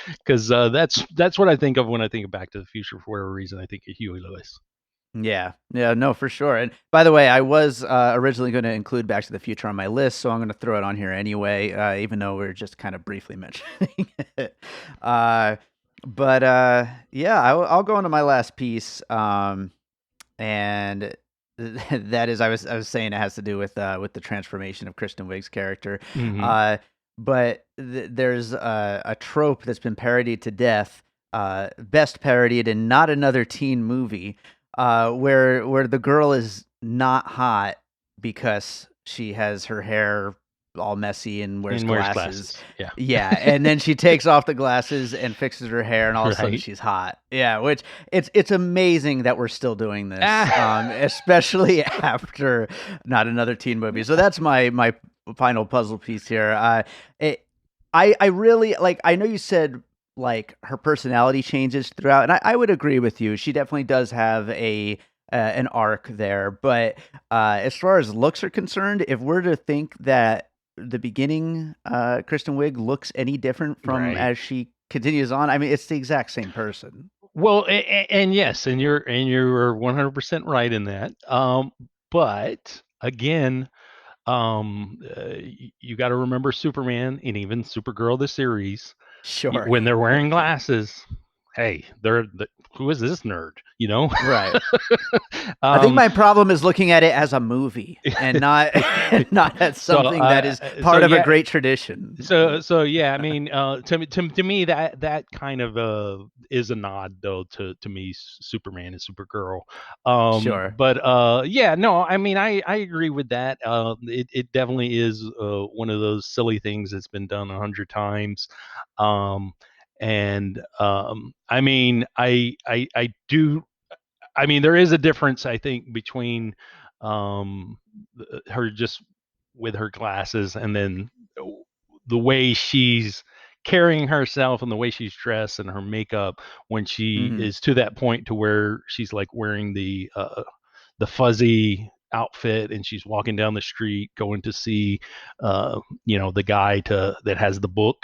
Because that's what I think of when I think of Back to the Future. For whatever reason, I think of Huey Lewis. Yeah. Yeah, no, for sure, and by the way, I was, originally gonna include Back to the Future on my list, so I'm gonna throw it on here anyway, even though we're just kind of briefly mentioning it. Uh, but, yeah, I'll go into my last piece, and that is I was saying it has to do with the transformation of Kristen Wiig's character, Hmm. uh, but there's a trope that's been parodied to death, best parodied in Not Another Teen Movie, where the girl is not hot because she has her hair all messy and wears And wears glasses. glasses. Yeah. Yeah, and then she takes off the glasses and fixes her hair, and all of a sudden Right. she's hot. Yeah, which it's amazing that we're still doing this, Ah. especially after Not Another Teen Movie. So that's my final puzzle piece here. It, I really like. I know you said like her personality changes throughout, and I would agree with you. She definitely does have an arc there, but as far as looks are concerned, if we're to think that the beginning Kristen Wiig looks any different from Right. as she continues on, I mean, it's the exact same person. Well, and yes, and you're 100% right in that. But again, you got to remember Superman and even Supergirl the series, Sure. when they're wearing glasses. Hey, who is this nerd? Right. I think um, my problem is looking at it as a movie and not not as so something that is so part of a yeah, great tradition. so yeah, I mean, to me that kind of is a nod though to me, Superman and Supergirl. Sure. But yeah, no, I mean, I agree with that. It definitely is one of those silly things that's been done 100 times. Um, And I mean, I do. I mean, there is a difference, I think, between um, her just with her glasses and then the way she's carrying herself and the way she's dressed and her makeup when she Mm-hmm. is to that point to where she's like wearing the fuzzy outfit and she's walking down the street going to see the guy to that has the book.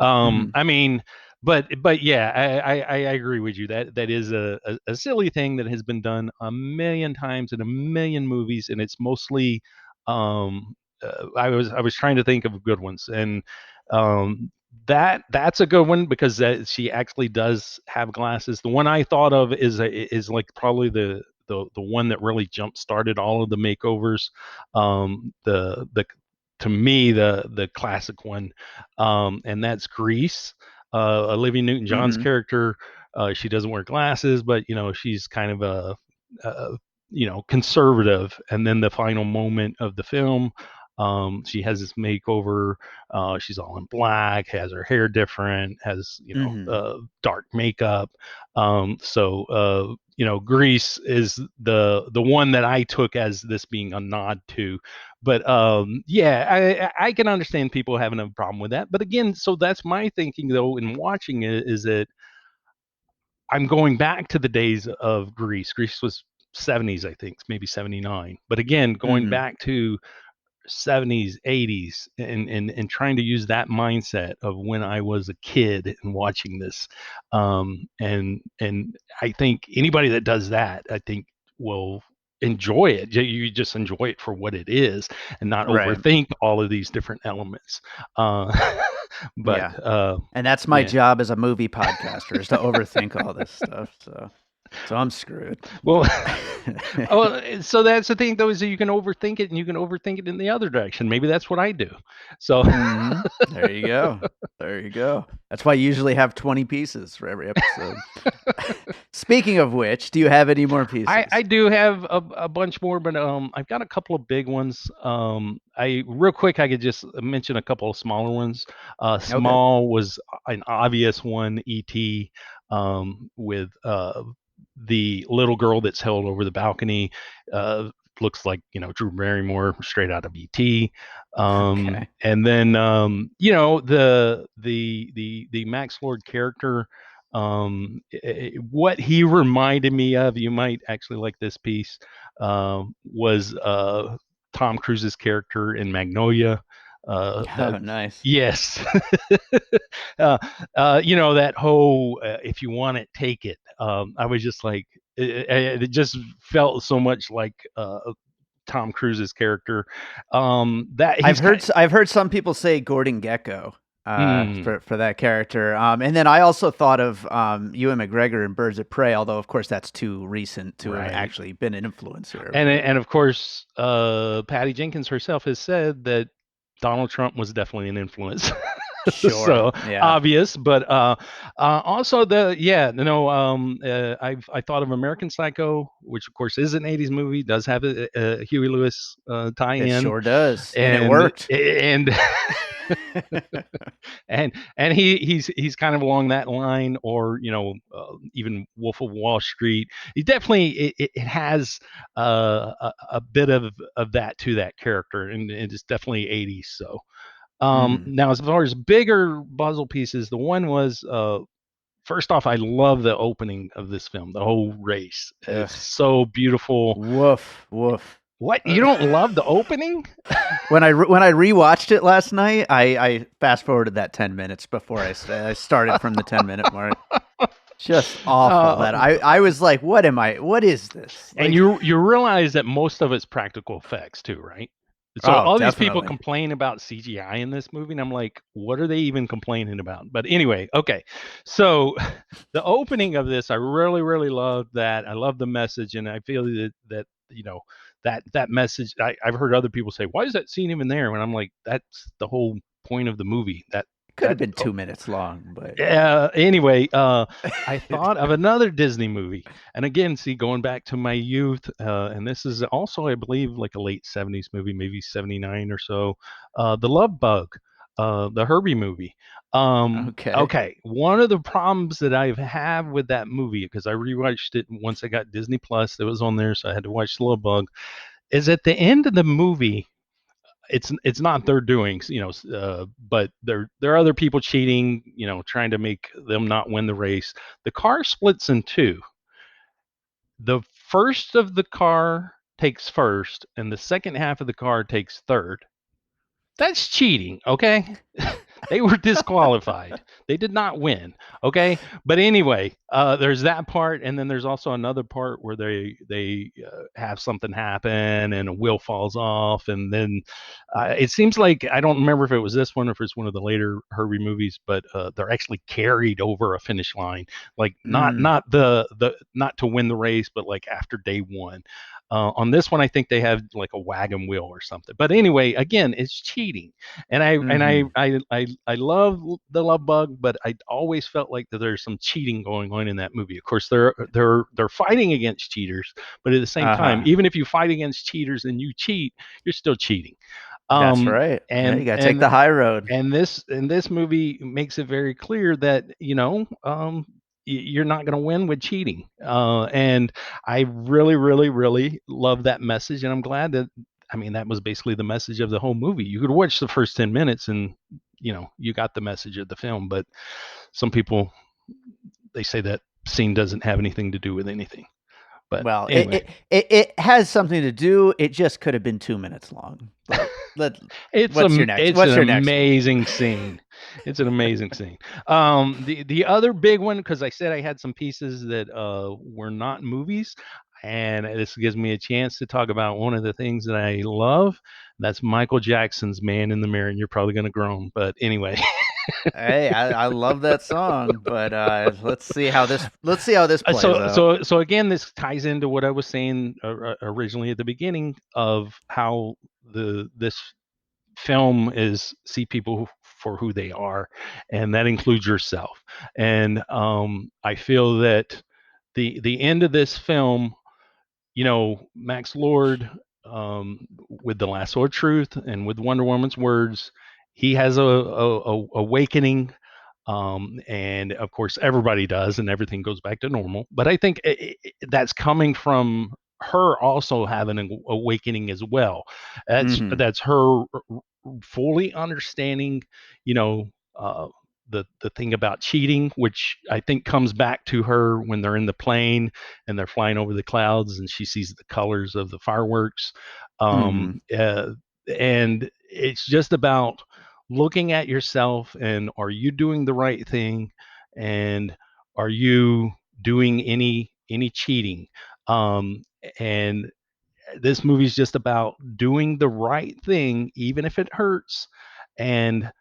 Mm-hmm. I mean, but yeah, I agree with you. That is a silly thing that has been done a million times in a million movies, and it's mostly I was trying to think of good ones, and um, that's a good one because she actually does have glasses. The one I thought of is like probably the one that really jump started all of the makeovers. The to me the classic one, and that's Grease. Olivia Newton-John's Mm-hmm. character, she doesn't wear glasses, but she's kind of a conservative. And then the final moment of the film, she has this makeover. She's all in black, has her hair different, has Mm-hmm. dark makeup. Grease is the one that I took as this being a nod to. But yeah, I can understand people having a problem with that. But again, so that's my thinking though in watching it, is that I'm going back to the days of Greece. Greece was 70s, I think, maybe 79. But again, going Mm-hmm. back to 70s, 80s, and trying to use that mindset of when I was a kid and watching this. And I think anybody that does that, I think will enjoy it. You just enjoy it for what it is and not Right. overthink all of these different elements. Uh, but Yeah. And that's my yeah. job as a movie podcaster is to overthink all this stuff. So I'm screwed. Well, oh, so that's the thing, though, is that you can overthink it, and you can overthink it in the other direction. Maybe that's what I do. So, Mm-hmm. There you go. There you go. That's why you usually have 20 pieces for every episode. Speaking of which, do you have any more I pieces? do have a bunch more, but I've got a couple of big ones. I real quick, I could just mention a couple of smaller ones. Okay. Small was an obvious one, E.T. With the little girl that's held over the balcony. Looks like Drew Barrymore straight out of E.T. Okay. And then the Max Lord character, what he reminded me of, you might actually like this piece, was Tom Cruise's character in Magnolia. That Oh, nice. Yes. uh, that whole if you want it, take it. I was just like, it just felt so much like Tom Cruise's character. That he's kind of, I've heard some people say Gordon Gecko mm, for that character. And then I also thought of Ewan McGregor in Birds of Prey, although of course that's too recent to have right. actually been an influence here. And of course, Patty Jenkins herself has said that Donald Trump was definitely an influence. Sure. So Yeah. obvious, but also I thought of American Psycho, which of course is an '80s movie, does have a Huey Lewis It tie-in, sure does, and it and worked. and and he's kind of along that line, or even Wolf of Wall Street. He definitely it has a bit of that to that character, and it's definitely '80s. So Mhm. now as far as bigger puzzle pieces, the one was first off, I love the opening of this film. The whole race Ugh. is so beautiful. Woof, woof. What, you don't love the opening? When I rewatched it last night, I fast forwarded that 10 minutes before I started from the 10-minute mark. Just awful uh, that I was like, what am I? What is this? and Like, you realize that most of it's practical effects too, right? So oh, all these people definitely. complain about CGI in this movie, and I'm like, what are they even complaining about? But anyway, okay. So the opening of this, I really, really love that. I love the message, and I feel that that message. I've heard other people say, why is that scene even there? And I'm like, that's the whole point of the movie. That Could have that been 2 minutes long, but anyway, I thought of another Disney movie, and again, see, going back to my youth, and this is also, I believe, like a late '70s movie, maybe '79 or so. The Love Bug. the Herbie movie. Okay. Okay, one of the problems that I've had with that movie, because I rewatched it once I got Disney Plus, it was on there, so I had to watch the little bug, is at the end of the movie, it's not their doings, but there are other people cheating, trying to make them not win the race. The car splits in two. The first of the car takes first, and the second half of the car takes third. That's cheating, okay? They were disqualified. They did not win. Okay, but anyway, there's that part, and then there's also another part where they have something happen, and a wheel falls off, and then it seems like, I don't remember if it was this one or if it's one of the later Herbie movies, but they're actually carried over a finish line, like Mm, not to win the race, but like after day one. On this one, I think they have like a wagon wheel or something. But anyway, again, it's cheating, and mm-hmm. I love the Love Bug, but I always felt like that there's some cheating going on in that movie. Of course, they're fighting against cheaters, but at the same time, Uh-huh. even if you fight against cheaters and you cheat, you're still cheating. That's Um, right. Yeah, you and got to take and the high road. and this movie makes it very clear that you're not going to win with cheating. And I really, really, really love that message, and I'm glad that, I mean, that was basically the message of the whole movie. You could watch the first 10 minutes, and you got the message of the film. But some people, they say that scene doesn't have anything to do with anything. But Well, it, anyway, it it it has something to do. It just could have been 2 minutes long. But let it's what's an your next one? amazing scene. It's an amazing scene. The other big one, because I said I had some pieces that were not movies, and this gives me a chance to talk about one of the things that I love. That's Michael Jackson's "Man in the Mirror," and you're probably gonna groan, but anyway. Hey, I love that song, but let's see how this plays So out. so so again, this ties into what I was saying originally at the beginning of how the this film is see people for who they are, and that includes yourself. And I feel that the end of this film, Max Lord, with the lasso of truth and with Wonder Woman's words, he has a awakening, and of course everybody does, and everything goes back to normal. But I think that's coming from her also having an awakening as well. Mm-hmm. That's her fully understanding, you know, uh, the thing about cheating, which I think comes back to her when they're in the plane and they're flying over the clouds, and she sees the colors of the fireworks. Mm-hmm. And it's just about looking at yourself, and are you doing the right thing, and are you doing any cheating? And this movie is just about doing the right thing, even if it hurts, and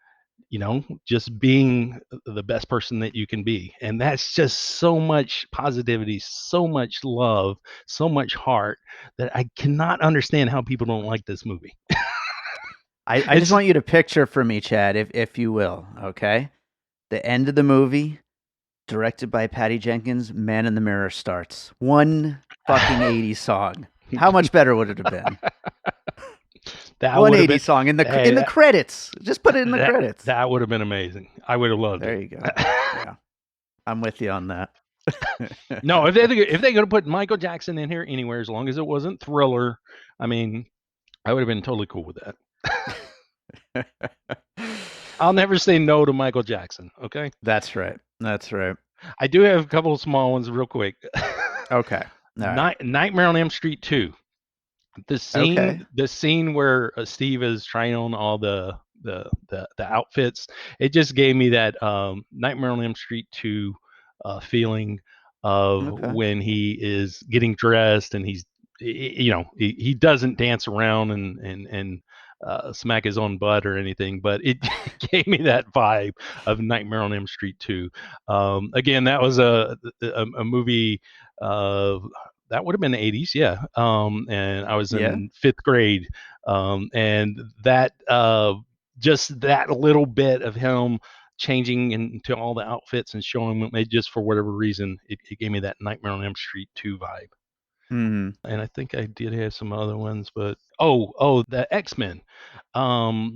just being the best person that you can be. And that's just so much positivity, so much love, so much heart, that I cannot understand how people don't like this movie. I just It's want you to picture for me, Chad, if you will, okay? The end of the movie, directed by Patty Jenkins, Man in the Mirror starts. One fucking 80s song. How much better would it have been? that One would have been 80s song in hey, the credits. Just put it in the that credits. that would have been amazing. I would have loved There it. you go. Yeah, I'm with you on that. No, if they could have put Michael Jackson in here anywhere, as long as it wasn't Thriller, I mean, I would have been totally cool with that. I'll never say no to Michael Jackson. Okay. That's right. That's right. I do have a couple of small ones real quick. Okay. All right. Nightmare on Elm Street 2. Okay. The scene where Steve is trying on all the outfits, it just gave me that Nightmare on Elm Street 2 feeling of Okay. when he is getting dressed, and he doesn't dance around and smack his own butt or anything, but it gave me that vibe of Nightmare on Elm Street 2. Again, that was a movie. Uh, that would have been the 80s, yeah. And I was Yeah. in fifth grade, and that just that little bit of him changing into all the outfits and showing them, it just for whatever reason, it gave me that Nightmare on Elm Street 2 vibe. Hmm. And I think I did have some other ones, but the X-Men.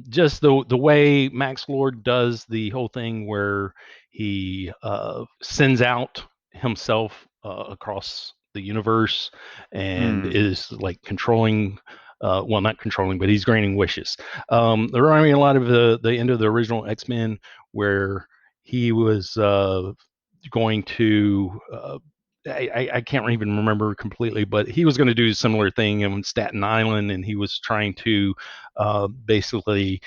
Just the way Max Lord does the whole thing where he sends out himself across the universe and Hmm. is like controlling. Well, not controlling, but he's granting wishes. There remind me a lot of the end of the original X-Men, where he was going to I can't even remember completely, but he was going to do a similar thing in Staten Island, and he was trying to basically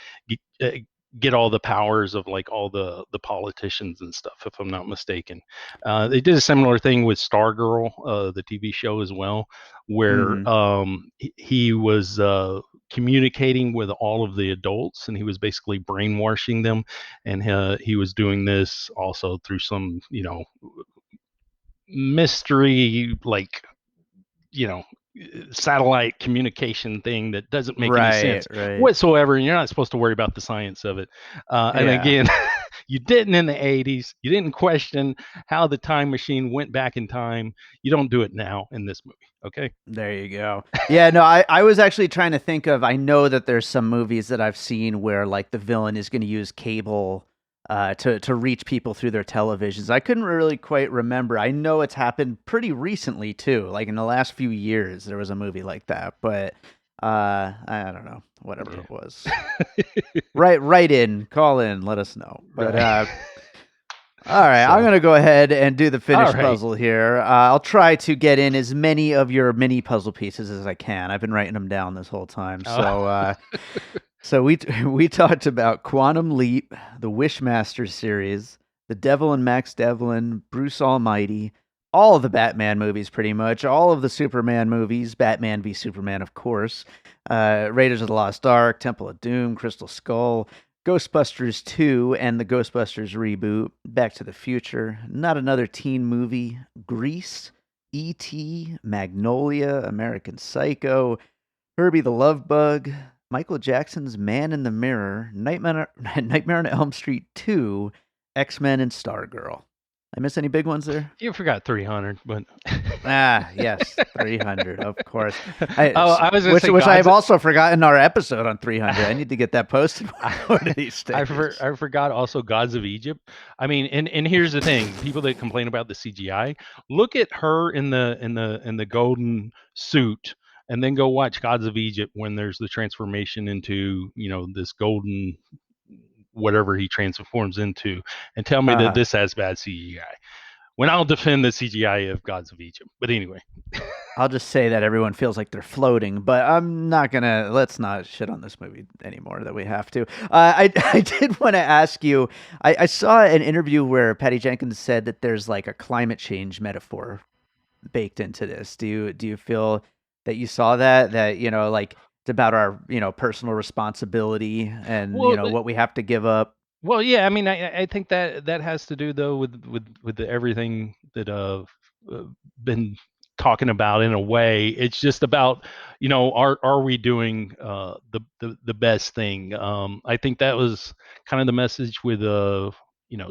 get, get all the powers of like all the politicians and stuff, if I'm not mistaken. They did a similar thing with Stargirl, the TV show as well, where Hmm. he was communicating with all of the adults, and he was basically brainwashing them, and he was doing this also through some mystery, like you know satellite communication thing that doesn't make any Right, sense right. whatsoever, and you're not supposed to worry about the science of it. And Yeah, again, you didn't in the 80s. You didn't question how the time machine went back in time. You don't do it now in this movie. Okay. there you go. Yeah, no, I was actually trying to think of, I know that there's some movies that I've seen where like the villain is going to use cable to reach people through their televisions. I couldn't really quite remember. I know it's happened pretty recently too, like in the last few years there was a movie like that, but I don't know, whatever Yeah. it was. Right in, call in, let us know. But Right. all right, I'm So gonna go ahead and do the all finish right. puzzle here. I'll try to get in as many of your mini puzzle pieces as I can. I've been writing them down this whole time. uh, So we talked about Quantum Leap, the Wishmaster series, The Devil and Max Devlin, Bruce Almighty, all of the Batman movies, pretty much, all of the Superman movies, Batman v Superman, of course, Raiders of the Lost Ark, Temple of Doom, Crystal Skull, Ghostbusters 2 and the Ghostbusters reboot, Back to the Future, Not Another Teen Movie, Grease, E.T., Magnolia, American Psycho, Herbie the Love Bug, Michael Jackson's Man in the Mirror, Nightmare on Elm Street 2, X-Men, and Stargirl. I miss any big ones there? you forgot 300, but Ah, yes, 300, of course. I, oh, I was gonna which say which I've God's. also forgotten our episode on 300. I need to get that posted one of these days. I forgot also Gods of Egypt. I mean, and here's the thing: people that complain about the CGI, look at her in the golden suit, and then go watch Gods of Egypt when there's the transformation into this golden whatever he transforms into, and tell me that Uh, this has bad CGI. When I'll defend the CGI of Gods of Egypt, but anyway. I'll just say that everyone feels like they're floating, but I'm not gonna. Let's not shit on this movie anymore that we have to. I did want to ask you. I saw an interview where Patty Jenkins said that there's like a climate change metaphor baked into this. Do you feel that you saw that like it's about our personal responsibility and Well, what we have to give up? Well, yeah, I mean, I think that has to do though with everything that uh been talking about in a way. It's just about are we doing the best thing? I think that was kind of the message with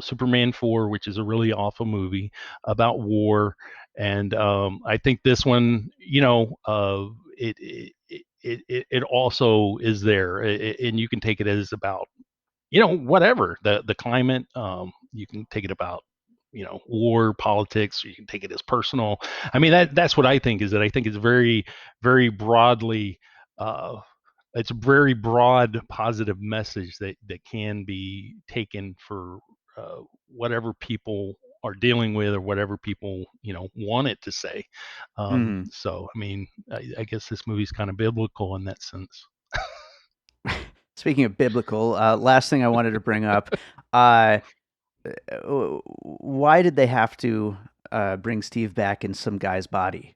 Superman 4, which is a really awful movie about war, and I think this one, it also is there, and you can take it as about whatever the climate. You can take it about war, politics, or you can take it as personal. I mean, that's what I think, is that I think it's very, very broadly, uh, it's a very broad positive message that can be taken for whatever people are dealing with, or whatever people want it to say. Hmm. So I mean, I guess this movie's kind of biblical in that sense. Speaking of biblical, last thing I wanted to bring up. Uh, why did they have to bring Steve back in some guy's body?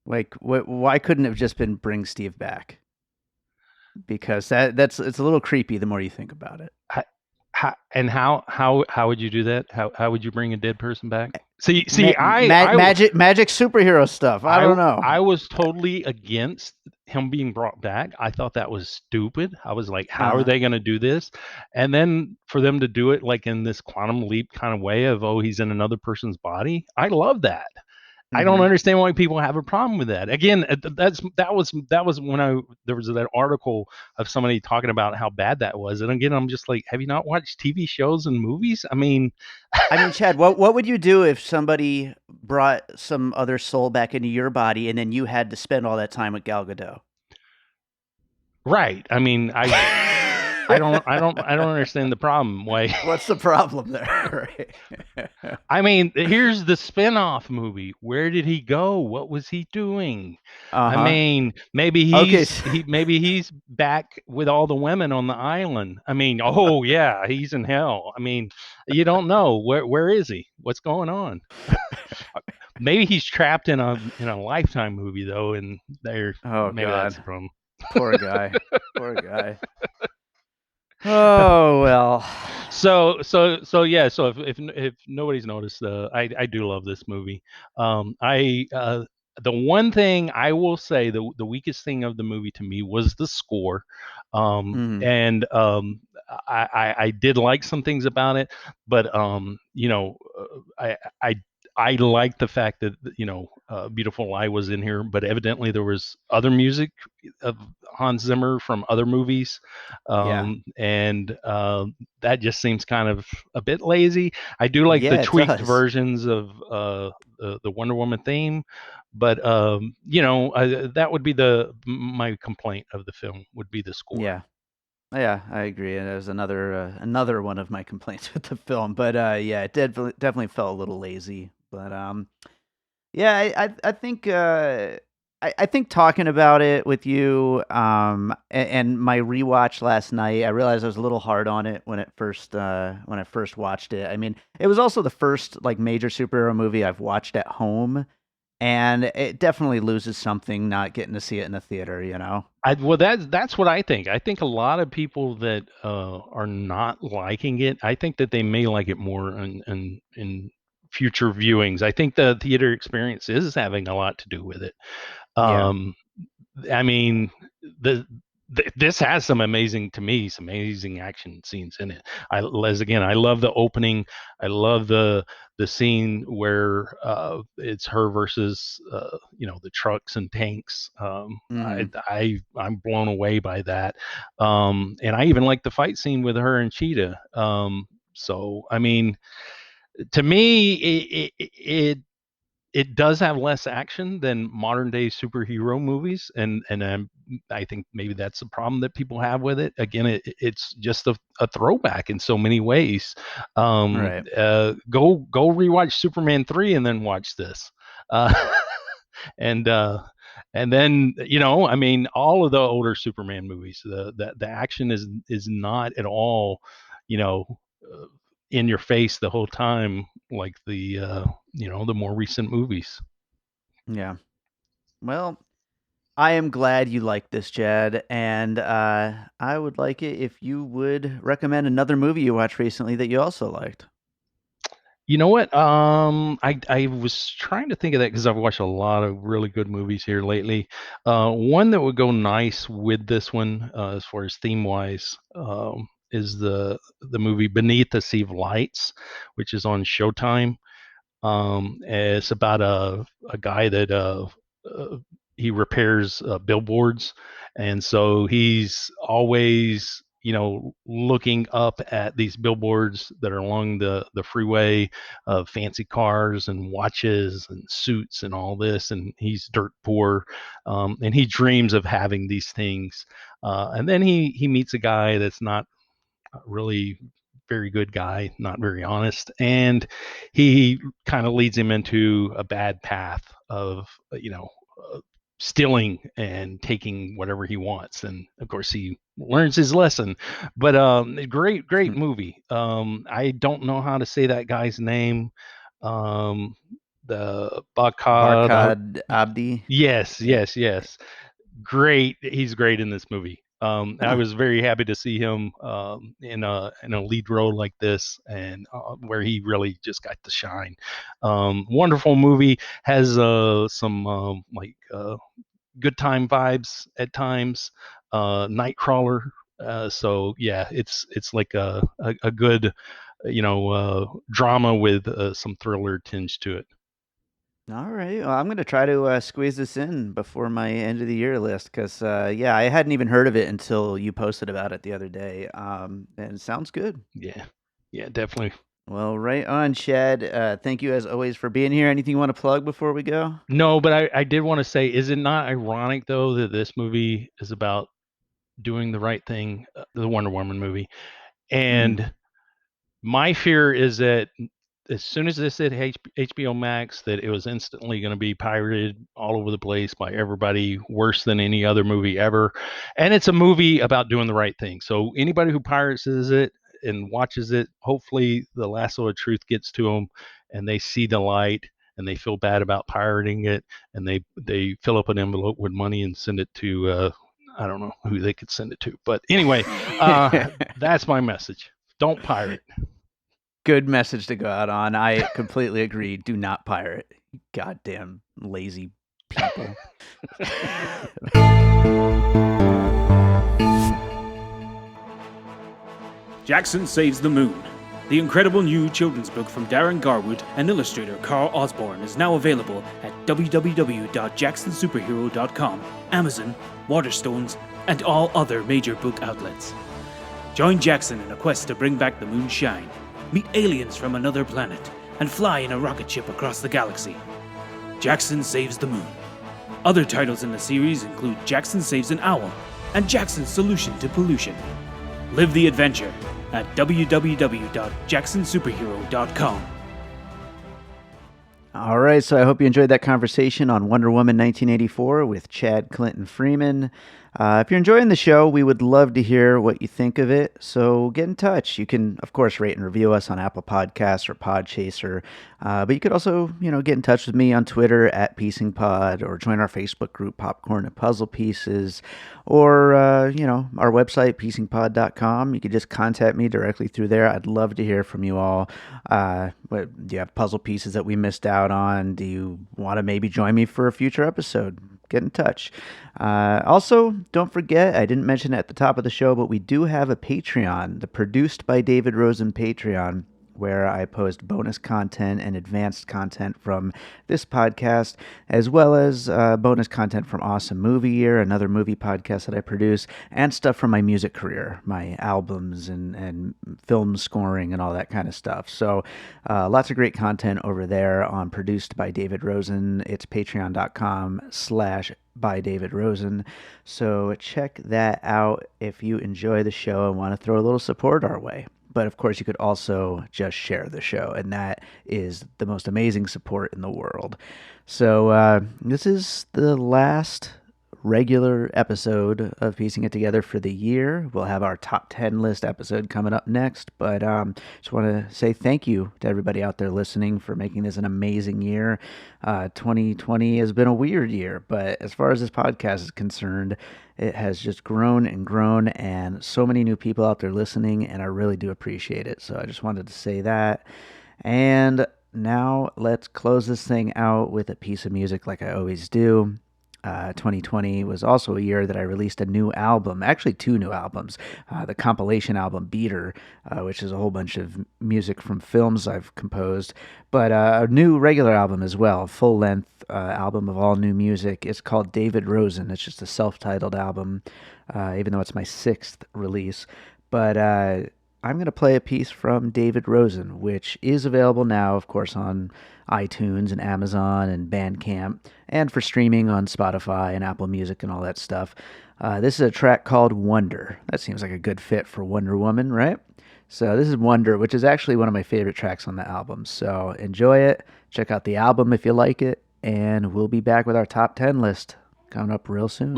Like, why couldn't it have just been bring Steve back? Because that's it's a little creepy the more you think about it. How would you do that? How would you bring a dead person back? See, Magic superhero stuff. I don't know. I was totally against him being brought back. I thought that was stupid. I was like, how are Uh, they going to do this? And then for them to do it like in this quantum leap kind of way of, oh, he's in another person's body. I love that. I don't Mm-hmm. understand why people have a problem with that. Again, that was when I there was that article of somebody talking about how bad that was, and again, I'm just like, have you not watched TV shows and movies? I mean, I mean, Chad, what would you do if somebody brought some other soul back into your body and then you had to spend all that time with Gal Gadot? right? I mean, I don't understand the problem. Why? What's the problem there? Right. I mean, here's the spin-off movie. Where did he go? What was he doing? I Uh-huh. mean, maybe Okay. he's back with all the women on the island. I mean, oh yeah, he's in hell. I mean, you don't know where is he? What's going on? Maybe he's trapped in a Lifetime movie though, and there Oh maybe that's the God. problem. Poor guy. Poor guy. Oh well. So yeah. So if nobody's noticed, I do love this movie. I The one thing I will say, the weakest thing of the movie to me was the score, Mhm. and I did like some things about it, but I I like the fact that Beautiful Lie was in here, but evidently there was other music of Hans Zimmer from other movies, Yeah. and that just seems kind of a bit lazy. I do like the Yeah, it tweaked does. versions of the Wonder Woman theme, but that would be the my complaint of the film would be the score. Yeah. Yeah, I agree. And there's another one of my complaints with the film, but yeah, it definitely felt a little lazy. But yeah, I think I think talking about it with you and my rewatch last night, I realized I was a little hard on it when I first watched it. I mean, it was also the first like major superhero movie I've watched at home, and it definitely loses something not getting to see it in the theater, you know? Well, that's what I think. I think a lot of people that are not liking it, I think that they may like it more in future viewings. I think the theater experience is having a lot to do with it. Yeah. Um, I mean, the this has some amazing action scenes in it. I love the opening. I love the scene where it's her versus the trucks and tanks. Hmm. I'm blown away by that. And I even like the fight scene with her and Cheetah. So I mean, to me, it does have less action than modern day superhero movies, and I think maybe that's the problem that people have with it. Again, it's just a throwback in so many ways. Right. Go rewatch Superman 3 and then watch this. Uh, and then I mean, all of the older Superman movies, the action is not at all, you know, uh, in your face the whole time like the more recent movies. Yeah. Well, I am glad you like this, Jed, and I would like it if you would recommend another movie you watched recently that you also liked. You know what? I was trying to think of that because I've watched a lot of really good movies here lately. One that would go nice with this one, as far as theme wise, is the movie Beneath the Sea of Lights, which is on Showtime. It's about a guy that uh, he repairs billboards, and so he's always looking up at these billboards that are along the freeway of fancy cars and watches and suits and all this, and he's dirt poor, and he dreams of having these things, and then he meets a guy that's not really very good guy, not very honest, and he kind of leads him into a bad path of uh, stealing and taking whatever he wants, and of course he learns his lesson. But great movie. I don't know how to say that guy's name. um the Bakad. Barkhad Abdi. Yes, Yeah. yes, yes. Great. He's great in this movie. I Huh. was very happy to see him in a lead role like this, and where he really just got to shine. Wonderful movie. Has some good time vibes at times. Nightcrawler. So yeah, it's like a good drama with some thriller tinge to it. All right. Well, I'm going to try to squeeze this in before my end of the year list because, yeah, I hadn't even heard of it until you posted about it the other day. And it sounds good. Yeah, yeah, definitely. Well, right on, Chad. Thank you as always for being here. Anything you want to plug before we go? No, but I did want to say, is it not ironic though that this movie is about doing the right thing, the Wonder Woman movie, Mm. and my fear is that as soon as this hit HBO Max, that it was instantly going to be pirated all over the place by everybody, worse than any other movie ever. And it's a movie about doing the right thing. So anybody who pirates it and watches it, hopefully the lasso of truth gets to them, and they see the light, and they feel bad about pirating it, and they fill up an envelope with money and send it to I don't know who they could send it to, but anyway, that's my message. Don't pirate. Good message to go out on. I completely agree. Do not pirate. You goddamn lazy people. Jackson Saves the Moon. The incredible new children's book from Darren Garwood and illustrator Carl Osborne is now available at www.jacksonsuperhero.com, Amazon, Waterstones, and all other major book outlets. Join Jackson in a quest to bring back the moon's shine, meet aliens from another planet, and fly in a rocket ship across the galaxy. Jackson Saves the Moon. Other titles in the series include Jackson Saves an Owl and Jackson's Solution to Pollution. Live the adventure at www.jacksonsuperhero.com. All right, so I hope you enjoyed that conversation on Wonder Woman 1984 with Chad Clinton Freeman. If you're enjoying the show, we would love to hear what you think of it. So get in touch. You can, of course, rate and review us on Apple Podcasts or Podchaser. But you could also, get in touch with me on Twitter at PiecingPod, or join our Facebook group, Popcorn and Puzzle Pieces, or, our website, piecingpod.com. You could just contact me directly through there. I'd love to hear from you all. Do you have puzzle pieces that we missed out on? Do you want to maybe join me for a future episode? Get in touch. Also, don't forget, I didn't mention it at the top of the show, but we do have a Patreon, the Produced by David Rosen Patreon, where I post bonus content and advanced content from this podcast, as well as bonus content from Awesome Movie Year, another movie podcast that I produce, and stuff from my music career, my albums and film scoring and all that kind of stuff. So lots of great content over there on Produced by David Rosen. It's patreon.com/by David Rosen. So check that out if you enjoy the show and want to throw a little support our way. But of course, you could also just share the show, and that is the most amazing support in the world. So this is the last regular episode of Piecing It Together for the year. We'll have our top 10 list episode coming up next, but just want to say thank you to everybody out there listening for making this an amazing year. 2020 has been a weird year, but as far as this podcast is concerned, it has just grown and grown, and so many new people out there listening, and I really do appreciate it. So I just wanted to say that. And now let's close this thing out with a piece of music like I always do. 2020 was also a year that I released a new album, actually two new albums. The compilation album Beater, which is a whole bunch of music from films I've composed, but a new regular album as well, full-length album of all new music. It's called David Rosen. It's just a self-titled album, even though it's my sixth release. But I'm going to play a piece from David Rosen, which is available now, of course, on iTunes and Amazon and Bandcamp, and for streaming on Spotify and Apple Music and all that stuff. This is a track called Wonder. That seems like a good fit for Wonder Woman, right? So this is Wonder, which is actually one of my favorite tracks on the album. So enjoy it. Check out the album if you like it, and we'll be back with our top 10 list coming up real soon.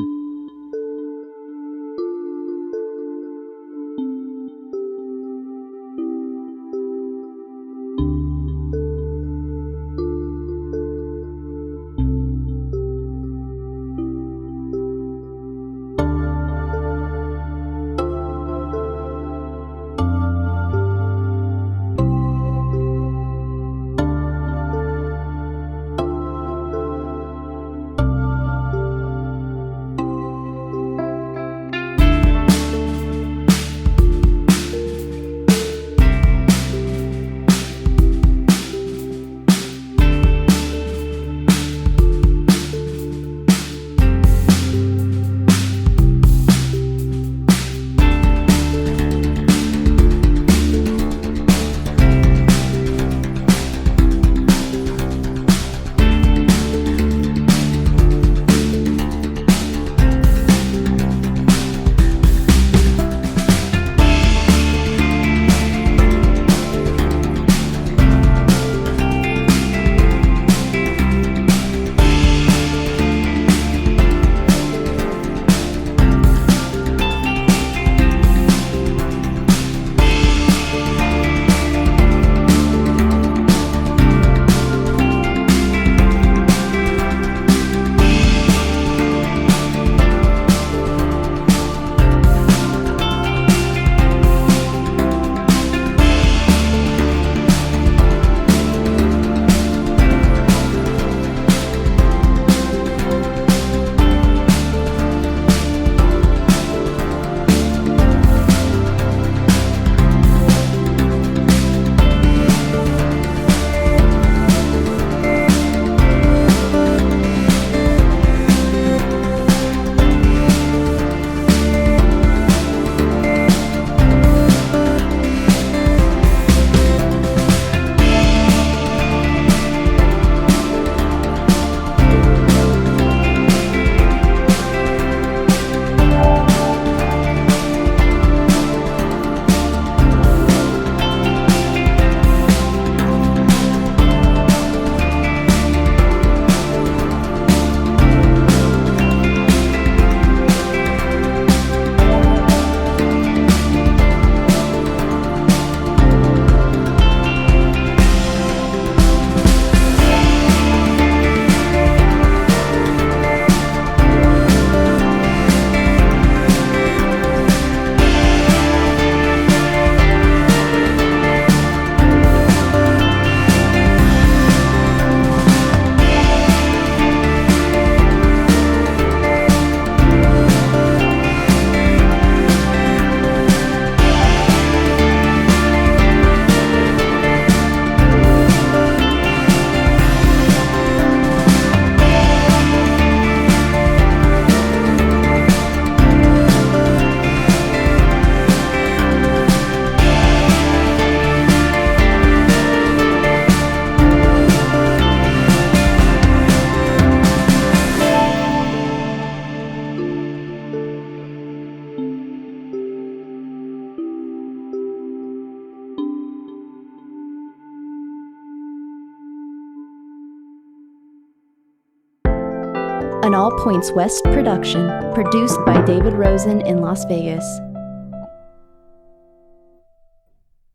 an All Points West production, produced by David Rosen in Las Vegas.